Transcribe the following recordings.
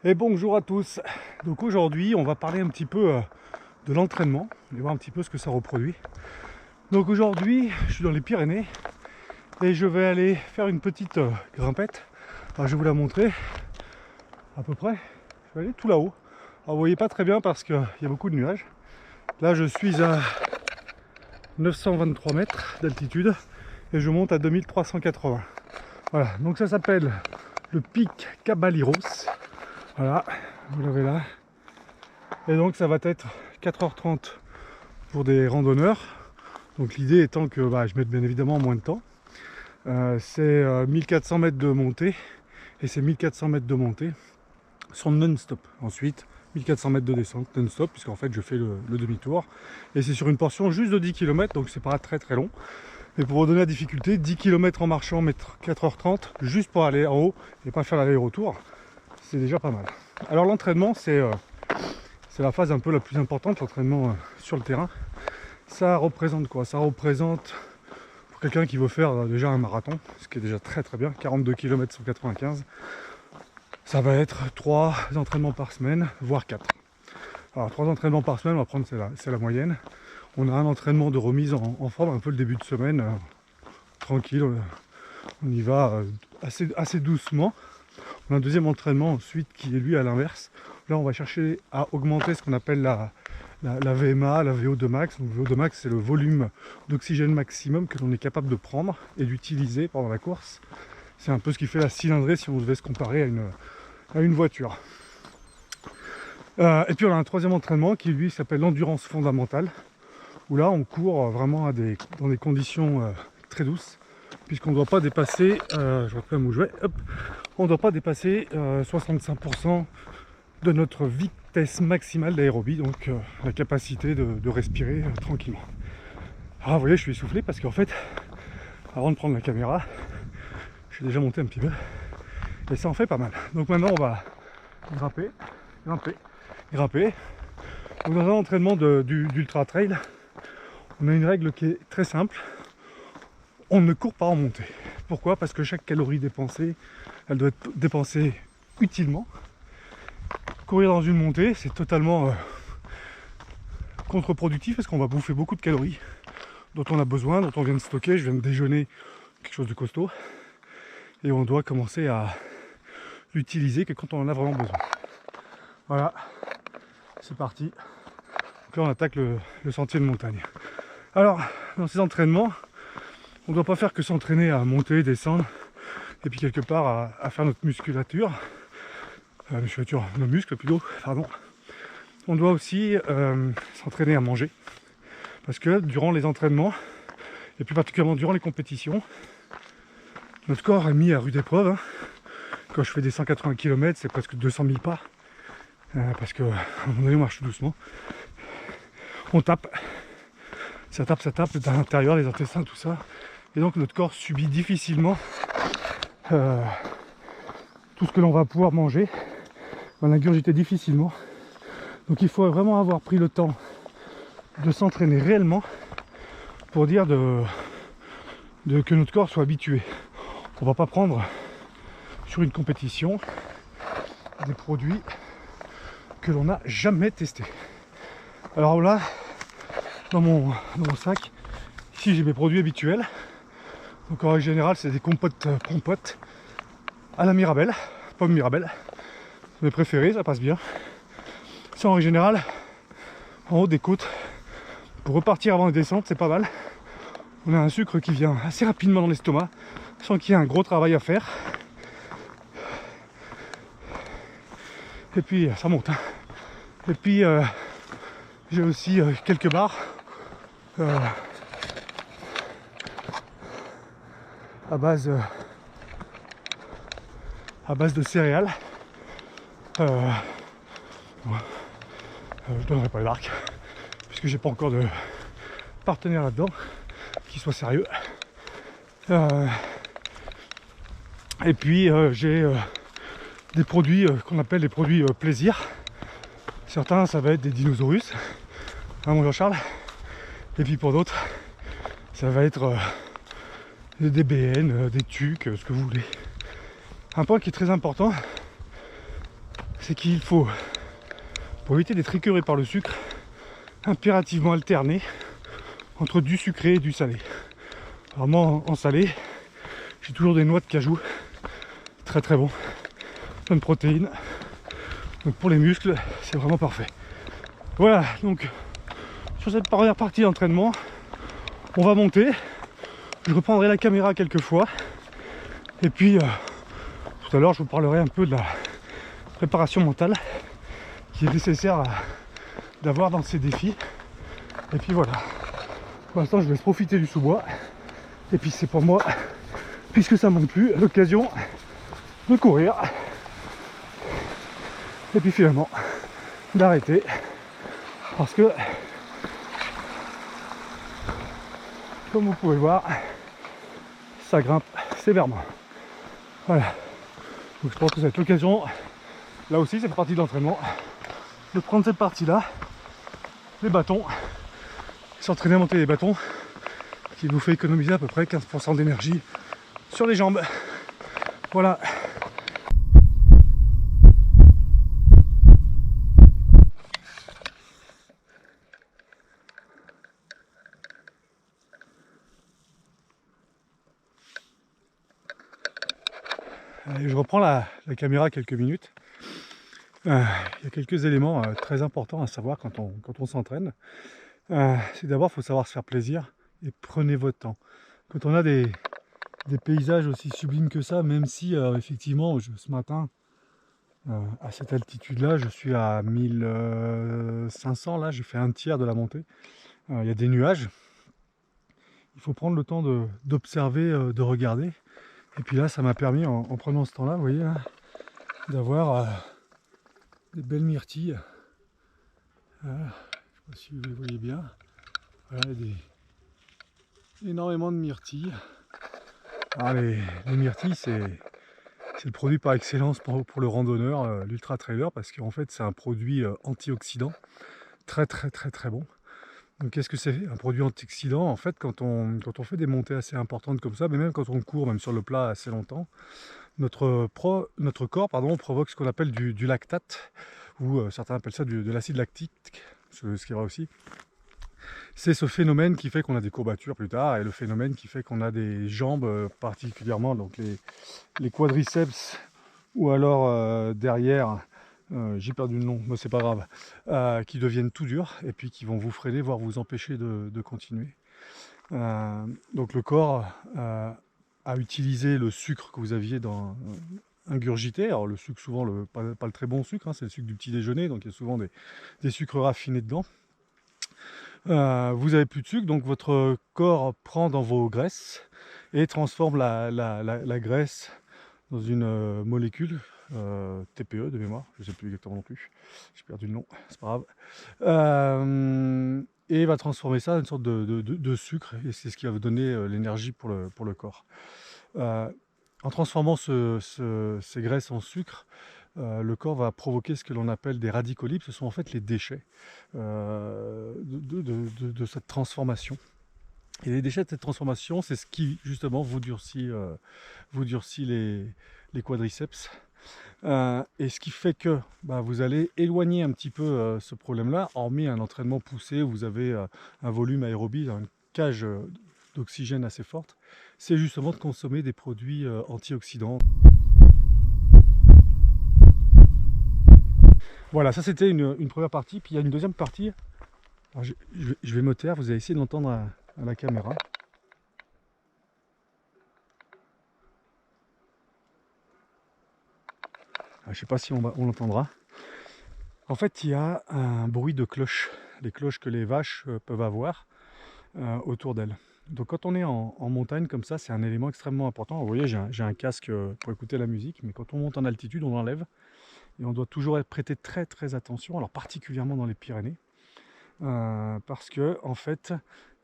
Et bonjour à tous. Donc aujourd'hui on va parler un petit peu de l'entraînement et voir un petit peu ce que ça reproduit. Donc aujourd'hui je suis dans les Pyrénées et je vais aller faire une petite grimpette. Alors je vais vous la montrer à peu près. Je vais aller tout là-haut. Alors vous voyez pas très bien parce qu'il y a beaucoup de nuages. Là je suis à 923 mètres d'altitude et je monte à 2380. Voilà, donc ça s'appelle le pic Caballeros. Voilà, vous l'avez là. Et donc ça va être 4h30 pour des randonneurs. Donc l'idée étant que je mette bien évidemment moins de temps. C'est 1400 mètres de montée. Et ces 1400 mètres de montée sont non-stop. Ensuite, 1400 mètres de descente non-stop, puisqu'en fait je fais le demi-tour. Et c'est sur une portion juste de 10 km, donc c'est pas très très long. Et pour vous donner la difficulté, 10 km en marchant, mettre 4h30, juste pour aller en haut et pas faire l'aller-retour, c'est déjà pas mal. Alors l'entraînement, c'est la phase un peu la plus importante, l'entraînement sur le terrain. Ça représente quoi? Ça représente, pour quelqu'un qui veut faire déjà un marathon, ce qui est déjà très très bien, 42 km 195, ça va être 3 entraînements par semaine, voire 4. Alors 3 entraînements par semaine, on va prendre, c'est la moyenne. On a un entraînement de remise en forme, un peu le début de semaine, tranquille, on y va assez doucement. On a un deuxième entraînement ensuite qui est lui à l'inverse. Là on va chercher à augmenter ce qu'on appelle la VMA, la VO2 max. Donc VO2 max c'est le volume d'oxygène maximum que l'on est capable de prendre et d'utiliser pendant la course. C'est un peu ce qui fait la cylindrée si on devait se comparer à une voiture. Et puis on a un troisième entraînement qui lui s'appelle l'endurance fondamentale, où là on court vraiment dans des conditions très douces, puisqu'on ne doit pas dépasser, je vois même où je vais, hop, on ne doit pas dépasser 65% de notre vitesse maximale d'aérobie, donc la capacité de respirer tranquillement. Alors vous voyez, je suis essoufflé parce qu'en fait, avant de prendre la caméra, je suis déjà monté un petit peu, et ça en fait pas mal. Donc maintenant on va grimper. Donc dans un entraînement d'ultra trail, on a une règle qui est très simple. On ne court pas en montée. Pourquoi? Parce que chaque calorie dépensée, elle doit être dépensée utilement. Courir dans une montée, c'est totalement contre-productif parce qu'on va bouffer beaucoup de calories dont on a besoin, dont on vient de stocker. Je viens de déjeuner quelque chose de costaud. Et on doit commencer à l'utiliser que quand on en a vraiment besoin. Voilà, c'est parti. Donc là on attaque le sentier de montagne. Alors, dans ces entraînements, on ne doit pas faire que s'entraîner à monter, descendre, et puis quelque part à faire notre musculature, nos muscles plutôt, pardon. On doit aussi s'entraîner à manger, parce que durant les entraînements, et plus particulièrement durant les compétitions, notre corps est mis à rude épreuve. Quand je fais des 180 km, c'est presque 200 000 pas, parce qu'à un moment donné on marche doucement, on tape, ça tape à l'intérieur, les intestins, tout ça. Et donc notre corps subit difficilement tout ce que l'on va pouvoir manger, va l'ingurgiter difficilement. Donc il faut vraiment avoir pris le temps de s'entraîner réellement pour dire que notre corps soit habitué. On va pas prendre sur une compétition des produits que l'on n'a jamais testés. Alors là, dans mon sac, ici j'ai mes produits habituels. Donc en règle générale, c'est des compotes à la Mirabelle, pomme Mirabelle. C'est mes préférés, ça passe bien. C'est en règle générale en haut des côtes. Pour repartir avant les descentes, c'est pas mal. On a un sucre qui vient assez rapidement dans l'estomac, sans qu'il y ait un gros travail à faire. Et puis ça monte. Et puis j'ai aussi quelques barres. À base de céréales. Je donnerai pas les marques puisque j'ai pas encore de partenaire là-dedans qui soit sérieux. Et puis j'ai des produits qu'on appelle les produits plaisir. Certains ça va être des dinosaures, hein, mon Jean-Charles. Et puis pour d'autres ça va être des BN, des TUC, ce que vous voulez. Un point qui est très important, c'est qu'il faut, pour éviter d'être écœuré par le sucre, impérativement alterner entre du sucré et du salé. Alors moi en salé, j'ai toujours des noix de cajou, très très bon, plein de protéines, donc pour les muscles c'est vraiment parfait. Voilà, donc sur cette première partie d'entraînement, on va monter, je reprendrai la caméra quelques fois, et puis tout à l'heure je vous parlerai un peu de la préparation mentale qui est nécessaire d'avoir dans ces défis. Et puis voilà, pour l'instant je laisse profiter du sous-bois, et puis c'est pour moi, puisque ça monte plus, l'occasion de courir, et puis finalement d'arrêter, parce que comme vous pouvez voir, ça grimpe sévèrement. Voilà, donc je pense que ça va être l'occasion, là aussi cette partie d'entraînement, de prendre cette partie là, les bâtons, s'entraîner à monter les bâtons, qui vous fait économiser à peu près 15% d'énergie sur les jambes. Voilà. Allez, je reprends la caméra quelques minutes. Il y a quelques éléments très importants à savoir quand on s'entraîne. C'est d'abord, il faut savoir se faire plaisir et prenez votre temps. Quand on a des paysages aussi sublimes que ça, même si effectivement ce matin à cette altitude là je suis à 1500, là j'ai fait un tiers de la montée, il y a des nuages, il faut prendre le temps d'observer, de regarder, et puis là ça m'a permis en prenant ce temps là, vous voyez, d'avoir des belles myrtilles. Voilà. Je ne sais pas si vous les voyez bien, voilà, énormément de myrtilles. Alors les myrtilles c'est le produit par excellence pour le randonneur, l'ultra trailer, parce qu'en fait c'est un produit antioxydant très bon. Donc qu'est-ce que c'est un produit antioxydant? En fait quand on fait des montées assez importantes comme ça, mais même quand on court, même sur le plat assez longtemps, notre corps provoque ce qu'on appelle du lactate, ou certains appellent ça de l'acide lactique, ce qui est vrai aussi. C'est ce phénomène qui fait qu'on a des courbatures plus tard, et le phénomène qui fait qu'on a des jambes particulièrement, donc les quadriceps, ou alors derrière, j'ai perdu le nom, mais c'est pas grave, qui deviennent tout durs et puis qui vont vous freiner, voire vous empêcher de continuer. Donc le corps a utilisé le sucre que vous aviez ingurgité. Alors le sucre, souvent pas le très bon sucre, c'est le sucre du petit déjeuner, donc il y a souvent des sucres raffinés dedans. Vous avez plus de sucre, donc votre corps prend dans vos graisses et transforme la graisse dans une molécule TPE de mémoire, je ne sais plus exactement non plus, j'ai perdu le nom, c'est pas grave, et va transformer ça en une sorte de sucre, et c'est ce qui va vous donner l'énergie pour le corps. En transformant ces graisses en sucre, le corps va provoquer ce que l'on appelle des radicaux libres. Ce sont en fait les déchets de cette transformation. Et les déchets de cette transformation, c'est ce qui justement vous durcit les quadriceps. Et ce qui fait que vous allez éloigner un petit peu ce problème-là, hormis un entraînement poussé où vous avez un volume aérobie, une cage d'oxygène assez forte, c'est justement de consommer des produits antioxydants. Voilà, ça c'était une première partie, puis il y a une deuxième partie. Alors, je vais me taire, vous allez essayer d'entendre à la caméra. Je ne sais pas si on l'entendra. En fait, il y a un bruit de cloche, les cloches que les vaches peuvent avoir autour d'elles. Donc quand on est en montagne comme ça, c'est un élément extrêmement important. Vous voyez, j'ai un casque pour écouter la musique, mais quand on monte en altitude, on l'enlève. Et on doit toujours prêter très attention, alors particulièrement dans les Pyrénées, parce que en fait,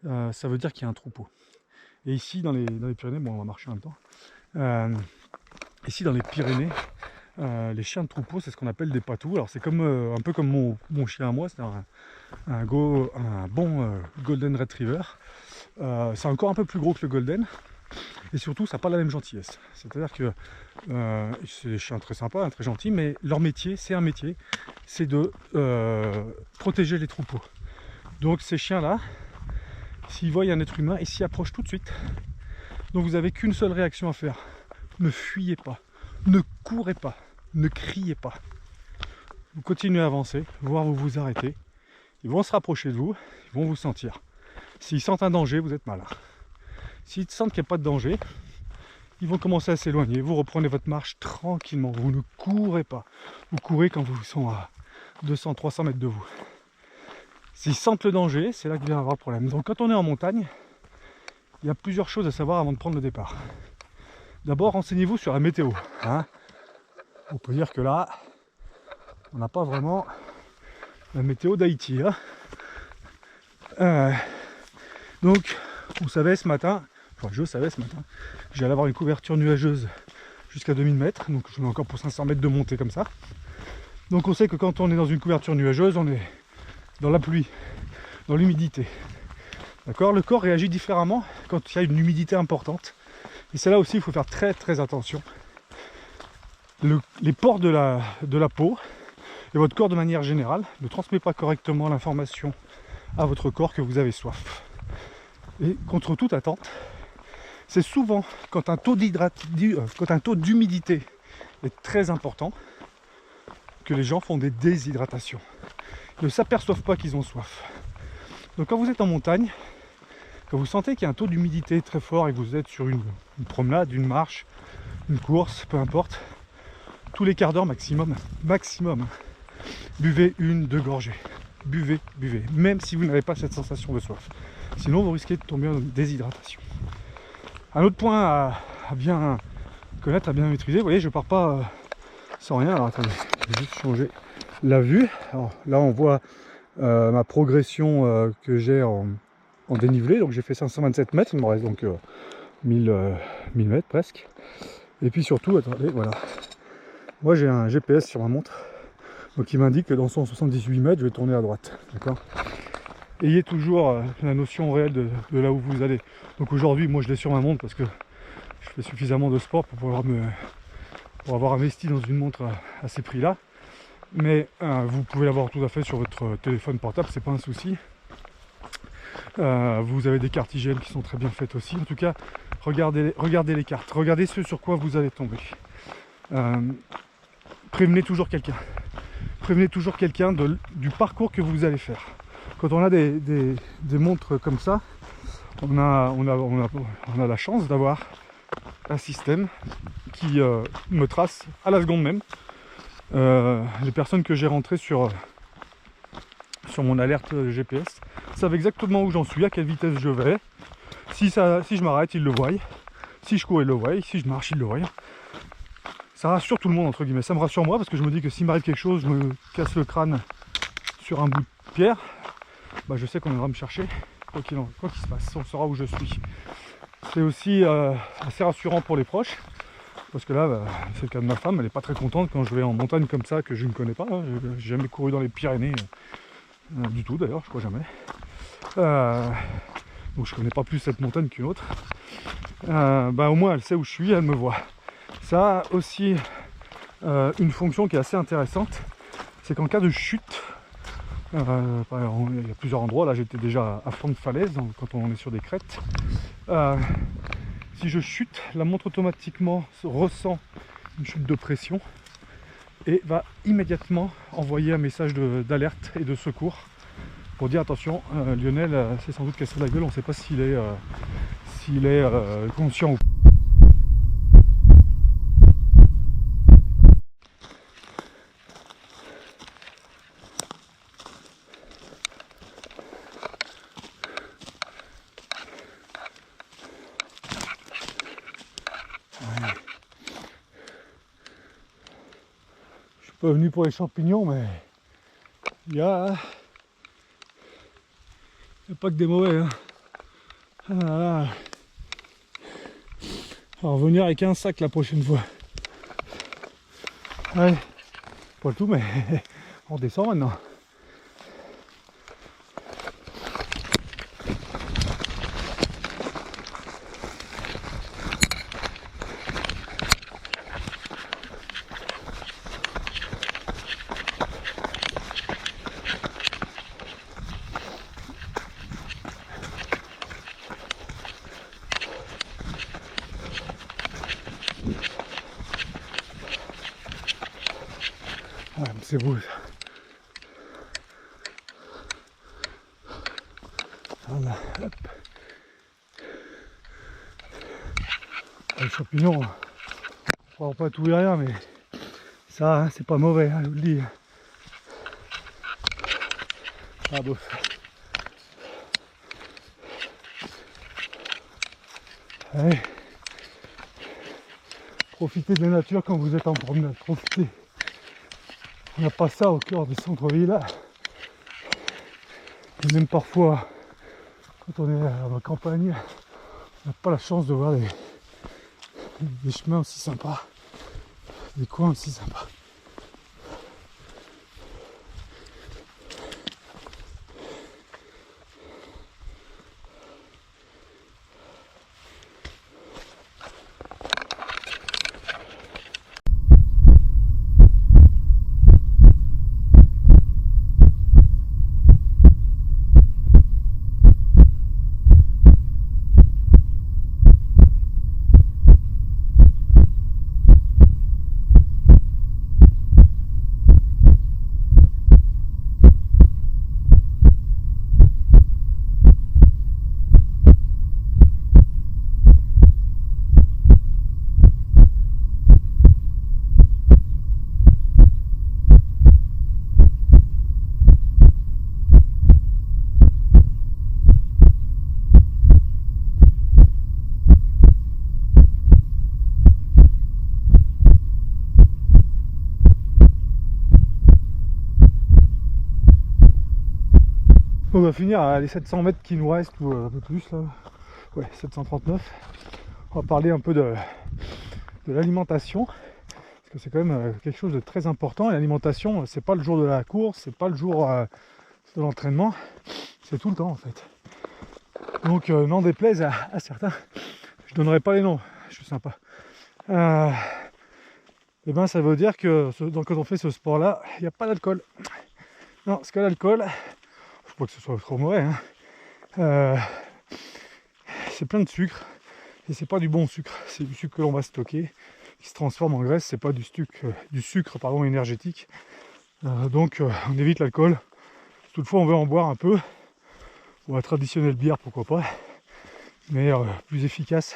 ça veut dire qu'il y a un troupeau. Et ici, dans les Pyrénées, bon, on va marcher en même temps. Ici, dans les Pyrénées, les chiens de troupeau, c'est ce qu'on appelle des patous. Alors c'est comme un peu comme mon chien à moi, c'est un bon Golden Retriever. C'est encore un peu plus gros que le Golden. et surtout ça n'a pas la même gentillesse. C'est-à-dire que c'est des chiens très sympas, hein, très gentils, mais leur métier, c'est un métier, c'est de protéger les troupeaux. Donc ces chiens-là, s'ils voient un être humain, ils s'y approchent tout de suite. Donc vous n'avez qu'une seule réaction à faire. Ne fuyez pas, ne courez pas, ne criez pas. Vous continuez à avancer, voire vous vous arrêtez. Ils vont se rapprocher de vous, ils vont vous sentir. S'ils sentent un danger, vous êtes malin. S'ils sentent qu'il n'y a pas de danger, ils vont commencer à s'éloigner. Vous reprenez votre marche tranquillement. Vous ne courez pas. Vous courez quand vous sont à 200, 300 mètres de vous. S'ils sentent le danger, c'est là qu'il vient avoir le problème. Donc quand on est en montagne, il y a plusieurs choses à savoir avant de prendre le départ. D'abord, renseignez-vous sur la météo. Hein. On peut dire que là, on n'a pas vraiment la météo d'Haïti. Hein. Donc, on savait ce matin, enfin je savais ce matin, j'allais avoir une couverture nuageuse jusqu'à 2000 mètres, donc je ai encore pour 500 mètres de montée comme ça. Donc on sait que quand on est dans une couverture nuageuse, on est dans la pluie, dans l'humidité. D'accord ? Le corps réagit différemment quand il y a une humidité importante. Et c'est là aussi il faut faire très très attention. Les pores de la peau et votre corps de manière générale ne transmet pas correctement l'information à votre corps que vous avez soif. Et contre toute attente, c'est souvent quand un taux d'humidité est très important que les gens font des déshydratations. Ils ne s'aperçoivent pas qu'ils ont soif. Donc quand vous êtes en montagne, quand vous sentez qu'il y a un taux d'humidité très fort et que vous êtes sur une promenade, une marche, une course, peu importe, tous les quarts d'heure maximum, buvez 1-2 gorgées. Buvez, même si vous n'avez pas cette sensation de soif. Sinon vous risquez de tomber en déshydratation. Un autre point à bien connaître, à bien maîtriser, vous voyez, je pars pas sans rien. Alors attendez, je vais juste changer la vue. Alors là on voit ma progression que j'ai en dénivelé. Donc j'ai fait 527 mètres, il me reste donc 1000 mètres presque. Et puis surtout, attendez, voilà. Moi j'ai un GPS sur ma montre. Donc il m'indique que dans 178 mètres, je vais tourner à droite. D'accord ? Ayez toujours la notion réelle de là où vous allez. Donc aujourd'hui, moi je l'ai sur ma montre parce que je fais suffisamment de sport pour avoir investi dans une montre à ces prix-là. Mais vous pouvez l'avoir tout à fait sur votre téléphone portable, c'est pas un souci. Vous avez des cartes IGN qui sont très bien faites aussi. En tout cas, regardez les cartes, regardez ce sur quoi vous allez tomber. Prévenez toujours quelqu'un. Prévenez toujours quelqu'un du parcours que vous allez faire. Quand on a des montres comme ça, on a la chance d'avoir un système qui me trace à la seconde même. Les personnes que j'ai rentrées sur mon alerte GPS savent exactement où j'en suis, à quelle vitesse je vais. Si je m'arrête, ils le voient. Si je cours, ils le voient. Si je marche, ils le voient. Ça rassure tout le monde, entre guillemets. Ça me rassure moi parce que je me dis que s'il m'arrive quelque chose, je me casse le crâne sur un bout de pierre, bah je sais qu'on viendra me chercher, quoi qu'il se passe, on saura où je suis. C'est aussi assez rassurant pour les proches, parce que là, c'est le cas de ma femme, elle n'est pas très contente quand je vais en montagne comme ça, que je ne connais pas. Hein. J'ai jamais couru dans les Pyrénées, du tout d'ailleurs, je crois jamais. Donc je connais pas plus cette montagne qu'une autre. Au moins elle sait où je suis, elle me voit. Ça a aussi une fonction qui est assez intéressante, c'est qu'en cas de chute, il y a plusieurs endroits, là j'étais déjà à flanc de falaise, donc quand on est sur des crêtes. Si je chute, la montre automatiquement ressent une chute de pression et va immédiatement envoyer un message d'alerte et de secours pour dire attention, Lionel s'est sans doute cassé la gueule, on ne sait pas s'il est conscient ou pas. Je suis pas venu pour les champignons, mais il y a pas que des mauvais. Hein. Ah là là. Alors revenir avec un sac la prochaine fois. Ouais, pas le tout, mais on descend maintenant. c'est beau ça. Voilà, hop. Les champignons, on ne pas tout et rien, mais ça, hein, c'est pas mauvais, hein, je vous le dis. Ah bon. Allez. Profitez de la nature quand vous êtes en promenade, profitez. On n'a pas ça au cœur des centres-villes. Et même parfois, quand on est à la campagne, on n'a pas la chance de voir des chemins aussi sympas, des coins aussi sympas. On va finir à les 700 mètres qui nous restent, ou un peu plus là. Ouais, 739. On va parler un peu de l'alimentation, parce que c'est quand même quelque chose de très important. Et l'alimentation, c'est pas le jour de la course, c'est pas le jour de l'entraînement, c'est tout le temps en fait. Donc n'en déplaise à certains, je donnerai pas les noms, je suis sympa. Et ben ça veut dire que donc, quand on fait ce sport là, il n'y a pas d'alcool. Non, parce que l'alcool, je sais pas que ce soit trop mauvais, hein, c'est plein de sucre, et c'est pas du bon sucre, c'est du sucre que l'on va stocker, qui se transforme en graisse, c'est pas du sucre énergétique. Donc on évite l'alcool. Toutefois on veut en boire un peu, ou un traditionnel bière pourquoi pas, mais plus efficace,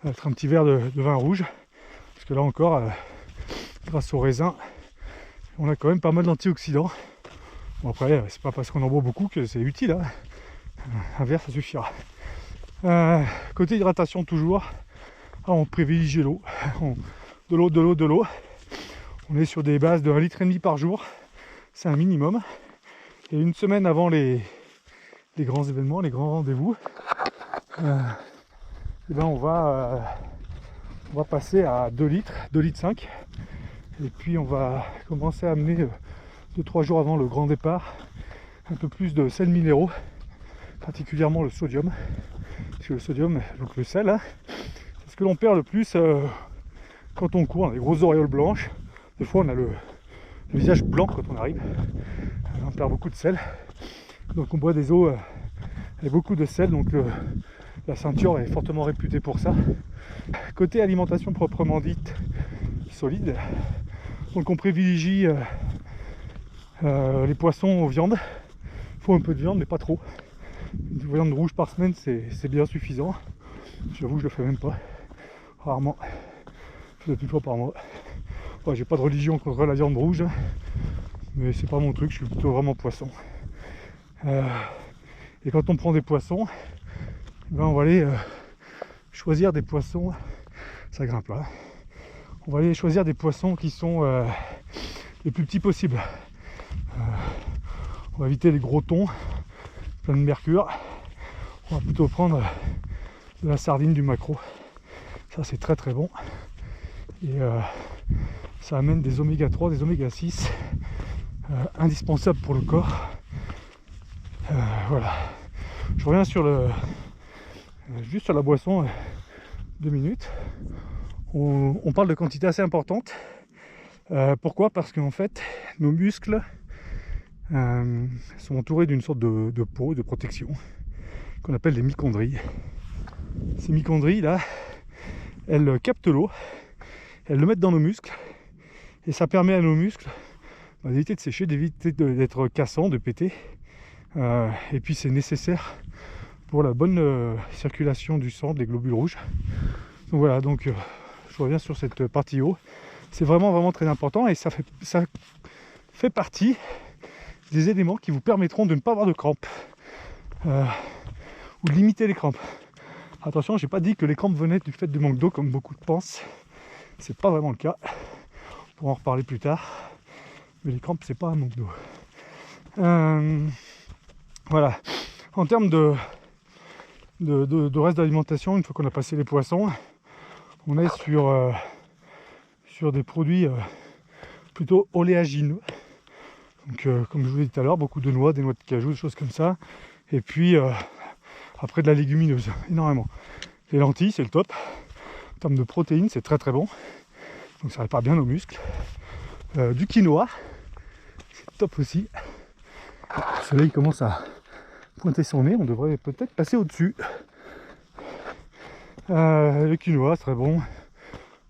être un petit verre de vin rouge, parce que là encore, grâce au raisin, on a quand même pas mal d'antioxydants. Bon après, c'est pas parce qu'on en boit beaucoup que c'est utile, hein. Un verre ça suffira. Côté hydratation toujours, on privilégie l'eau, de l'eau. On est sur des bases de 1,5 litre par jour, c'est un minimum. Et une semaine avant les grands événements, les grands rendez-vous, et ben on va passer à 2 litres, 2 litres 5. Et puis on va commencer à amener 2-3 jours avant le grand départ un peu plus de sels minéraux, particulièrement le sodium. Parce que le sodium, donc le sel, hein, c'est ce que l'on perd le plus quand on court. On a des grosses auréoles blanches. Des fois on a le visage blanc quand on arrive. On perd beaucoup de sel. Donc on boit des eaux avec beaucoup de sel. Donc la ceinture est fortement réputée pour ça. Côté alimentation proprement dite, solide. Donc on privilégie les poissons aux viandes. Il faut un peu de viande mais pas trop. Une viande rouge par semaine c'est bien suffisant. J'avoue je le fais même pas. Rarement. Je le fais 1 fois par mois. Ouais, j'ai pas de religion contre la viande rouge, mais c'est pas mon truc, je suis plutôt vraiment poisson. Et quand on prend des poissons, ben on va aller choisir des poissons, ça grimpe là. On va aller choisir des poissons qui sont les plus petits possibles. On va éviter les gros thons, plein de mercure. On va plutôt prendre de la sardine, du maquereau. Ça c'est très très bon. Et ça amène des oméga 3, des oméga 6 indispensables pour le corps. Voilà. Je reviens sur juste sur la boisson 2 minutes. On parle de quantité assez importante. Pourquoi? Parce qu'en fait, nos muscles sont entourés d'une sorte de peau, de protection, qu'on appelle les mitochondries. Ces mitochondries là, elles captent l'eau, elles le mettent dans nos muscles, et ça permet à nos muscles d'éviter de sécher, d'éviter d'être cassant, de péter. Et puis c'est nécessaire pour la bonne circulation du sang, des globules rouges. Donc voilà, donc je reviens sur cette partie haut. C'est vraiment très important et ça fait partie des éléments qui vous permettront de ne pas avoir de crampes ou de limiter les crampes. Attention, j'ai pas dit que les crampes venaient du fait du manque d'eau comme beaucoup pensent. C'est pas vraiment le cas. On pourra en reparler plus tard. Mais les crampes, c'est pas un manque d'eau. Voilà. En termes de reste d'alimentation, une fois qu'on a passé les poissons, on est sur des produits plutôt oléagineux. Donc, comme je vous l'ai dit tout à l'heure, beaucoup de noix, des noix de cajou, des choses comme ça. Et puis, après de la légumineuse, énormément. Les lentilles, c'est le top. En termes de protéines, c'est très bon. Donc ça répare bien nos muscles. Du quinoa, c'est top aussi. Le soleil commence à pointer son nez, on devrait peut-être passer au-dessus. Le quinoa, c'est très bon.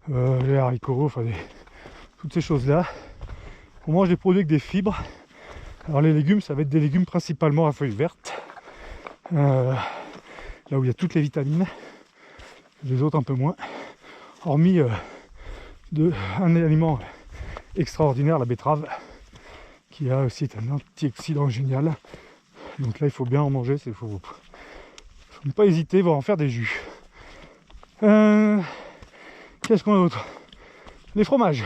Les haricots, enfin toutes ces choses-là. On mange des produits avec des fibres. Alors les légumes, ça va être des légumes principalement à feuilles vertes. Là où il y a toutes les vitamines. Les autres un peu moins. Hormis un aliment extraordinaire, la betterave, qui a aussi un antioxydant génial. Donc là, il faut bien en manger, il faut ne pas hésiter, voire en faire des jus. Qu'est-ce qu'on a d'autre? Les fromages.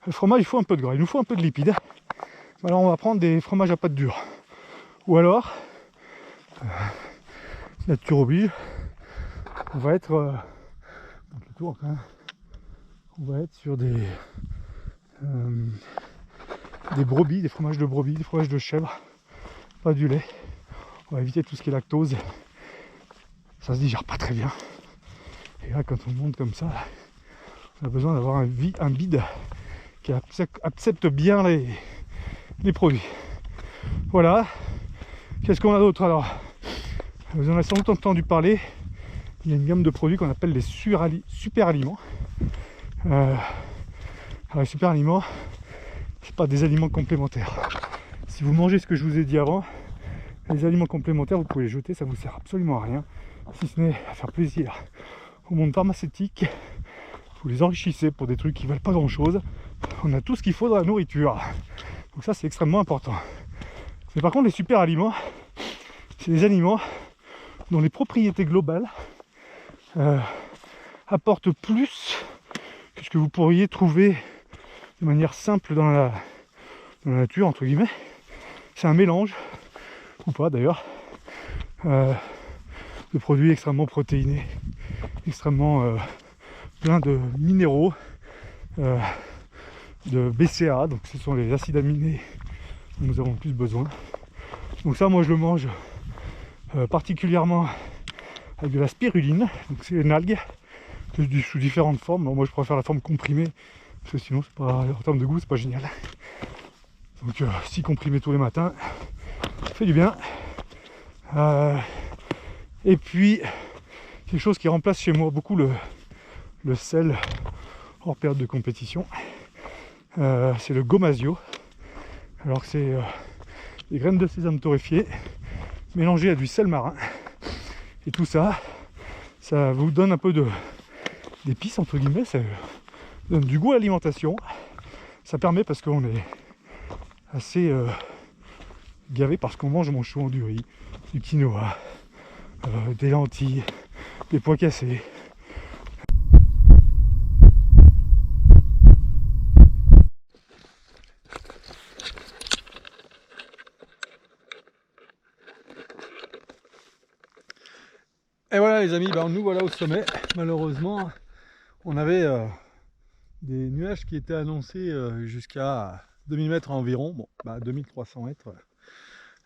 Le fromage, il faut un peu de gras, il nous faut un peu de lipides. Alors on va prendre des fromages à pâte dure. Ou alors, nature oblige, on va être on va être sur des brebis, des fromages de brebis, des fromages de chèvre, pas du lait. On va éviter tout ce qui est lactose. Ça se digère pas très bien. Et là, quand on monte comme ça, on a besoin d'avoir un bide qui accepte bien les produits. Voilà. Qu'est-ce qu'on a d'autre alors? Vous en avez sans doute entendu parler. Il y a une gamme de produits qu'on appelle les super aliments. Alors les super aliments, c'est pas des aliments complémentaires. Si vous mangez ce que je vous ai dit avant, les aliments complémentaires, vous pouvez les jeter, ça vous sert absolument à rien, si ce n'est à faire plaisir au monde pharmaceutique. Vous les enrichissez pour des trucs qui valent pas grand chose. On a tout ce qu'il faut dans la nourriture. Donc ça, c'est extrêmement important. Mais par contre, les super aliments, c'est des aliments dont les propriétés globales apportent plus que ce que vous pourriez trouver de manière simple dans la nature, entre guillemets. C'est un mélange, ou pas d'ailleurs, de produits extrêmement protéinés, extrêmement plein de minéraux, de BCA, donc ce sont les acides aminés dont nous avons le plus besoin. Donc ça, moi je le mange particulièrement avec de la spiruline, donc c'est une algue sous différentes formes. Alors moi je préfère la forme comprimée parce que sinon c'est pas, en termes de goût c'est pas génial. Donc 6 comprimés tous les matins, ça fait du bien. Et puis quelque chose qui remplace chez moi beaucoup le sel hors période de compétition, c'est le gomasio. Alors que c'est des graines de sésame torréfiées mélangées à du sel marin. Et tout ça, ça vous donne un peu d'épices entre guillemets, ça donne du goût à l'alimentation. Ça permet, parce qu'on est assez gavé parce qu'on mange souvent du riz, du quinoa, des lentilles, des pois cassés. Et voilà les amis, nous voilà au sommet. Malheureusement, on avait des nuages qui étaient annoncés jusqu'à 2000 mètres environ. Bon, 2300 mètres.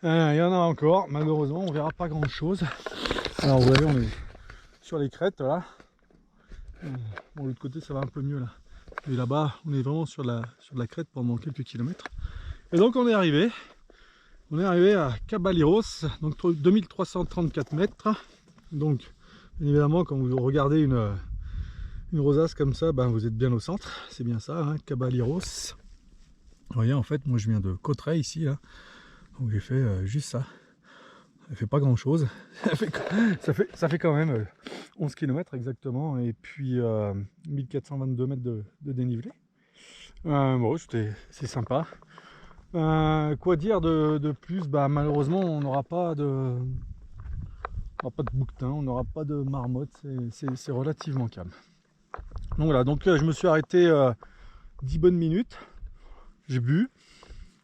Il y en a encore. Malheureusement, on verra pas grand chose. Alors vous voyez, on est sur les crêtes là. Bon, de l'autre côté, ça va un peu mieux là. Et là-bas, on est vraiment sur la crête pendant quelques kilomètres. Et donc on est arrivé. On est arrivé à Caballeros, donc 2334 mètres. Donc, bien évidemment, quand vous regardez une rosace comme ça, vous êtes bien au centre. C'est bien ça, hein, Caballeros. Vous voyez, en fait, moi je viens de Cauterets ici, là, donc j'ai fait juste ça. Ça fait pas grand chose, ça fait quand même 11 km exactement, et puis 1422 mètres de dénivelé. Bon, c'est sympa. Quoi dire de plus? Bah, malheureusement, on n'aura pas de bouquetin, on n'aura pas de marmotte, c'est relativement calme. Donc voilà, donc je me suis arrêté 10 bonnes minutes, j'ai bu,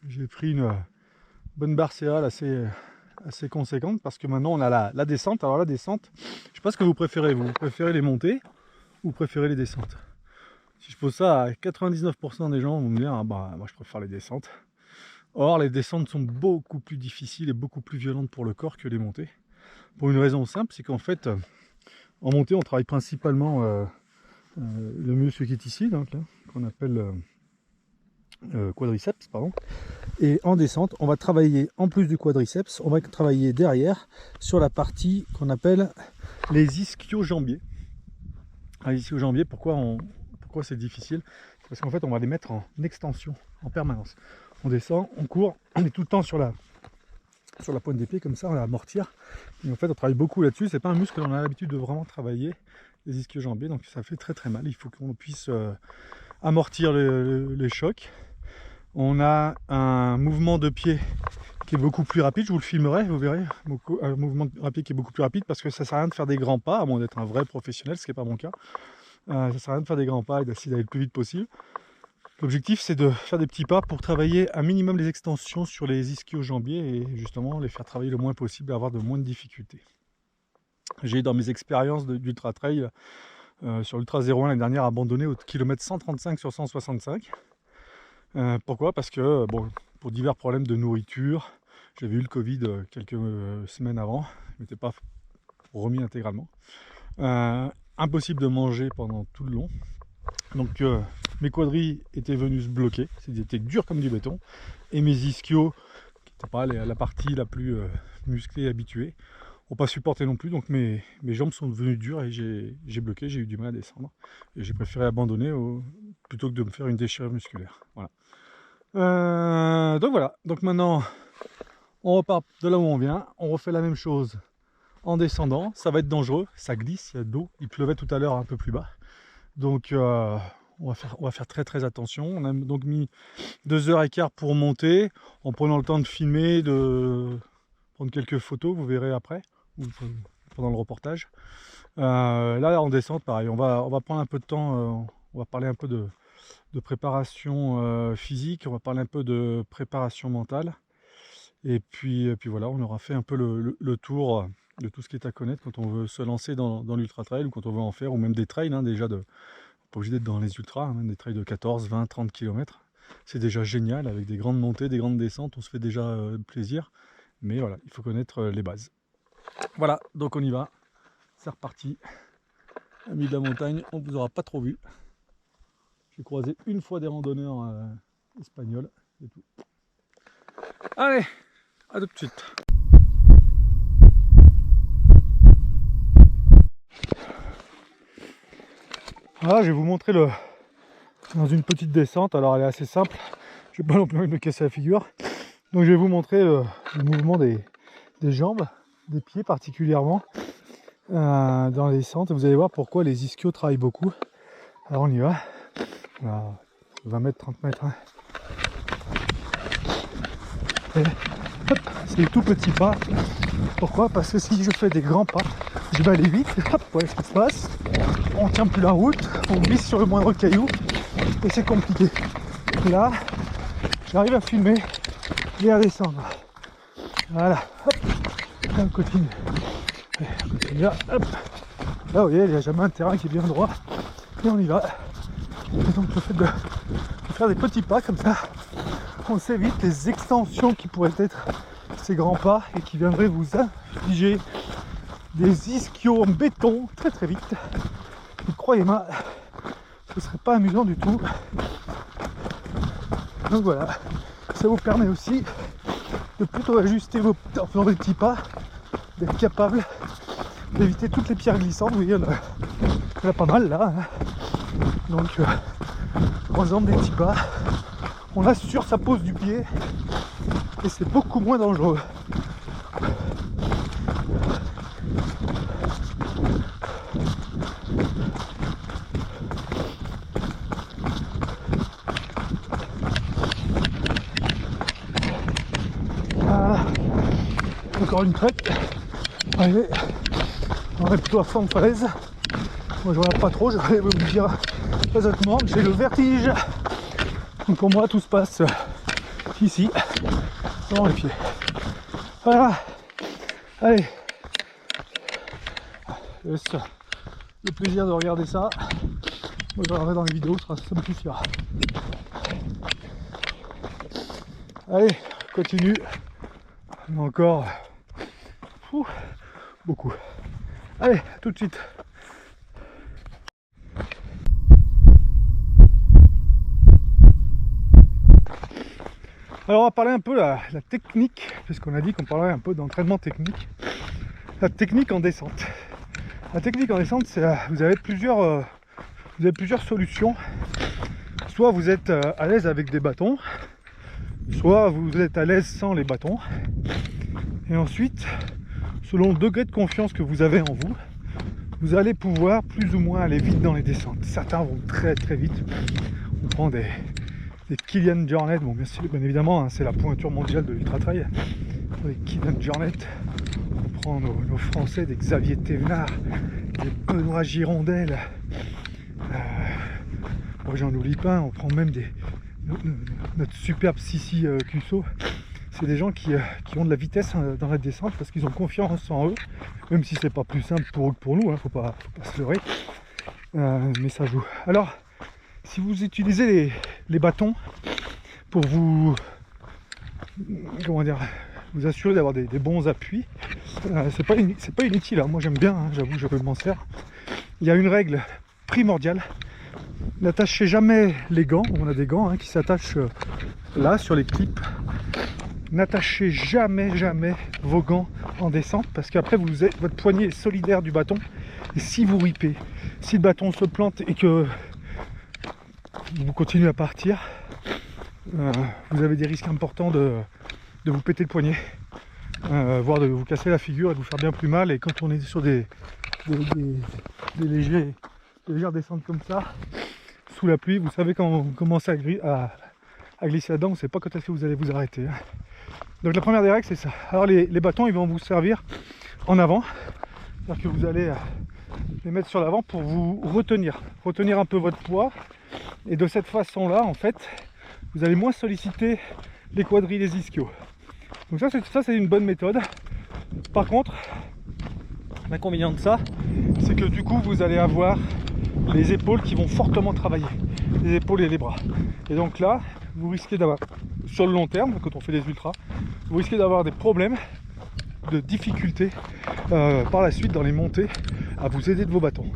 j'ai pris une bonne barre céréale assez conséquente, parce que maintenant on a la descente. Alors la descente, je sais pas ce que vous préférez, vous préférez les montées ou vous préférez les descentes? Si je pose ça à 99% des gens, vont me dire ah bah moi je préfère les descentes. Or les descentes sont beaucoup plus difficiles et beaucoup plus violentes pour le corps que les montées, pour une raison simple, c'est qu'en fait en montée on travaille principalement le muscle qui est ici, donc là, qu'on appelle quadriceps, pardon. Et en descente, on va travailler, en plus du quadriceps, on va travailler derrière sur la partie qu'on appelle les ischio-jambiers. Les ischio-jambiers, pourquoi c'est difficile? Parce qu'en fait, on va les mettre en extension en permanence. On descend, on court, on est tout le temps sur la pointe des pieds, comme ça, on a amortir. Et en fait, on travaille beaucoup là-dessus. C'est pas un muscle que l'on a l'habitude de vraiment travailler, les ischio-jambiers, donc ça fait très très mal. Il faut qu'on puisse amortir les chocs. On a un mouvement de pied qui est beaucoup plus rapide, je vous le filmerai, vous verrez, un mouvement rapide qui est beaucoup plus rapide, parce que ça sert à rien de faire des grands pas, à moins d'être un vrai professionnel, ce qui n'est pas mon cas. Ça sert à rien de faire des grands pas et d'essayer d'aller le plus vite possible. L'objectif, c'est de faire des petits pas pour travailler un minimum les extensions sur les ischio-jambiers et justement les faire travailler le moins possible et avoir de moins de difficultés. J'ai dans mes expériences d'ultra trail sur l'Ultra 01 l'année dernière abandonné au kilomètre 135 sur 165. Pourquoi? Parce que bon, pour divers problèmes de nourriture, j'avais eu le Covid quelques semaines avant, je ne m'étais pas remis intégralement. Impossible de manger pendant tout le long. Donc mes quadris étaient venus se bloquer, c'était dur comme du béton, et mes ischios, qui n'étaient pas la partie la plus musclée et habituée, n'ont pas supporté non plus, donc mes jambes sont devenues dures et j'ai bloqué, j'ai eu du mal à descendre. Et j'ai préféré abandonner plutôt que de me faire une déchirure musculaire. Voilà. Donc voilà, donc maintenant on repart de là où on vient, on refait la même chose en descendant. Ça va être dangereux, ça glisse, il y a de l'eau, il pleuvait tout à l'heure un peu plus bas. Donc on va faire très très attention. On a donc mis 2h15 pour monter, en prenant le temps de filmer, de prendre quelques photos, vous verrez après, ou pendant le reportage. Là en descente, pareil, on va prendre un peu de temps, on va parler un peu de préparation physique, on va parler un peu de préparation mentale. Et puis voilà, on aura fait un peu le tour de tout ce qui est à connaître quand on veut se lancer dans l'ultra trail, ou quand on veut en faire, ou même des trails, hein, déjà pas obligé d'être dans les ultras, hein, même des trails de 14, 20, 30 km. C'est déjà génial, avec des grandes montées, des grandes descentes, on se fait déjà plaisir. Mais voilà, il faut connaître les bases. Voilà, donc on y va. C'est reparti. Amis de la montagne, on ne vous aura pas trop vu. J'ai croisé une fois des randonneurs espagnols, c'est tout. Allez, à tout de suite. Voilà, je vais vous montrer dans une petite descente. Alors elle est assez simple, je vais pas non plus me casser la figure. Donc je vais vous montrer le mouvement des jambes, des pieds particulièrement dans les descentes. Vous allez voir pourquoi les ischios travaillent beaucoup. Alors on y va. Alors, 20 mètres, 30 mètres. Hein. C'est des tout petits pas. Pourquoi? Parce que si je fais des grands pas, je vais aller vite. Hop, voilà ce qui se passe. On tient plus la route, on glisse sur le moindre caillou et c'est compliqué. Là, j'arrive à filmer et à descendre. Voilà. Hop. Là, on continue. On continue là. Hop. Là, vous voyez, il n'y a jamais un terrain qui est bien droit. Et on y va. Et donc le fait de faire des petits pas comme ça, on s'évite les extensions qui pourraient être ces grands pas et qui viendraient vous infliger des ischios en béton très très vite. Et croyez-moi, ce serait pas amusant du tout. Donc voilà, ça vous permet aussi de plutôt ajuster vos en faisant des petits pas, d'être capable d'éviter toutes les pierres glissantes. Vous voyez, il y en a pas mal là. Hein. Donc en faisant des petits pas, on assure sa pose du pied et c'est beaucoup moins dangereux. Voilà. Encore une crête. Allez, on est plutôt à fond de falaise. Moi je regarde pas trop, je vais vous dire exactement, j'ai le vertige. Donc pour moi tout se passe ici, dans les pieds. Voilà. Allez. Je laisse le plaisir de regarder ça. Moi je regarderai dans les vidéos, ça me suffira. Allez, continue. Encore beaucoup. Allez, à tout de suite. Alors on va parler un peu la technique, puisqu'on a dit qu'on parlerait un peu d'entraînement technique. La technique en descente. La technique en descente, c'est vous avez plusieurs solutions. Soit vous êtes à l'aise avec des bâtons, soit vous êtes à l'aise sans les bâtons. Et ensuite, selon le degré de confiance que vous avez en vous, vous allez pouvoir plus ou moins aller vite dans les descentes. Certains vont très très vite. On prend des Kilian Jornet, bon bien évidemment hein, c'est la pointure mondiale de l'ultra trail. Des Kilian Jornet, on prend nos Français, des Xavier Thévenard, des Benoît Girondel, j'en oublie pas, on prend même notre superbe Sissi Cusso. C'est des gens qui ont de la vitesse dans la descente parce qu'ils ont confiance en eux, même si c'est pas plus simple pour eux que pour nous, hein, faut pas se leurrer, mais ça joue. Alors, si vous utilisez les bâtons pour vous assurer d'avoir des bons appuis, c'est pas inutile, hein. Moi j'aime bien, hein, j'avoue, je m'en sers. Il y a une règle primordiale: n'attachez jamais les gants. On a des gants hein, qui s'attachent là sur les clips. N'attachez jamais vos gants en descente, parce qu'après votre poignet est solidaire du bâton, et si vous ripez, si le bâton se plante et que vous continuez à partir, vous avez des risques importants de vous péter le poignet, voire de vous casser la figure et de vous faire bien plus mal. Et quand on est sur des légères descentes comme ça, sous la pluie, vous savez quand vous commencez à glisser là-dedans, vous ne savez pas quand est-ce que vous allez vous arrêter. Donc la première des règles, c'est ça. Alors les bâtons, ils vont vous servir en avant, c'est-à-dire que vous allez les mettre sur l'avant pour vous retenir un peu votre poids, et de cette façon-là, en fait, vous allez moins solliciter les quadris, les ischios. Donc ça c'est une bonne méthode. Par contre, l'inconvénient de ça, c'est que du coup, vous allez avoir les épaules qui vont fortement travailler, les épaules et les bras. Et donc là, vous risquez d'avoir, sur le long terme, quand on fait des ultras, vous risquez d'avoir des problèmes, de difficultés par la suite dans les montées à vous aider de vos bâtons.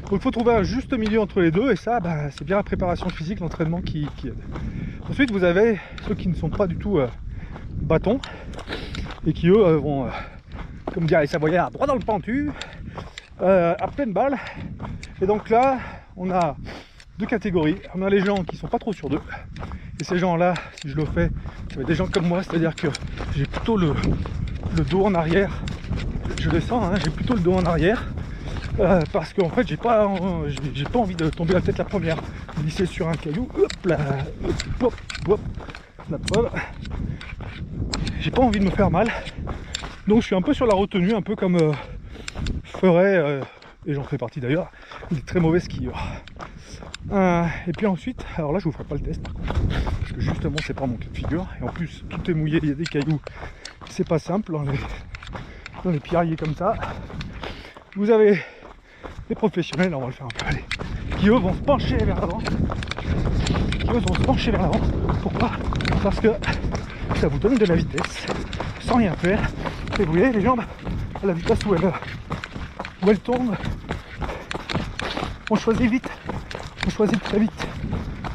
Donc il faut trouver un juste milieu entre les deux, et ça, c'est bien la préparation physique, l'entraînement qui aide. Ensuite, vous avez ceux qui ne sont pas du tout bâtons, et qui eux vont, comme dirait les Savoyards, droit dans le pentu, à pleine balle. Et donc là, on a deux catégories. On a les gens qui sont pas trop sur d'eux, et ces gens-là, si je le fais, ça va être des gens comme moi, c'est-à-dire que j'ai plutôt le dos en arrière. Je descends, hein, j'ai plutôt le dos en arrière, parce qu'en fait, j'ai pas envie de tomber la tête la première, glisser sur un caillou, hop là, hop, hop, la preuve. J'ai pas envie de me faire mal, donc je suis un peu sur la retenue, un peu comme ferait, et j'en fais partie d'ailleurs, des très mauvais skieurs. Et puis ensuite, alors là je vous ferai pas le test par contre, parce que justement c'est pas mon cas de figure, et en plus tout est mouillé, il y a des cailloux, c'est pas simple dans les pierriers comme ça. Vous avez des professionnels, on va le faire un peu, allez, qui eux vont se pencher vers l'avant. Pourquoi? Parce que ça vous donne de la vitesse sans rien faire, et vous voyez les jambes à la vitesse où elles tournent. On choisit vite, on choisit très vite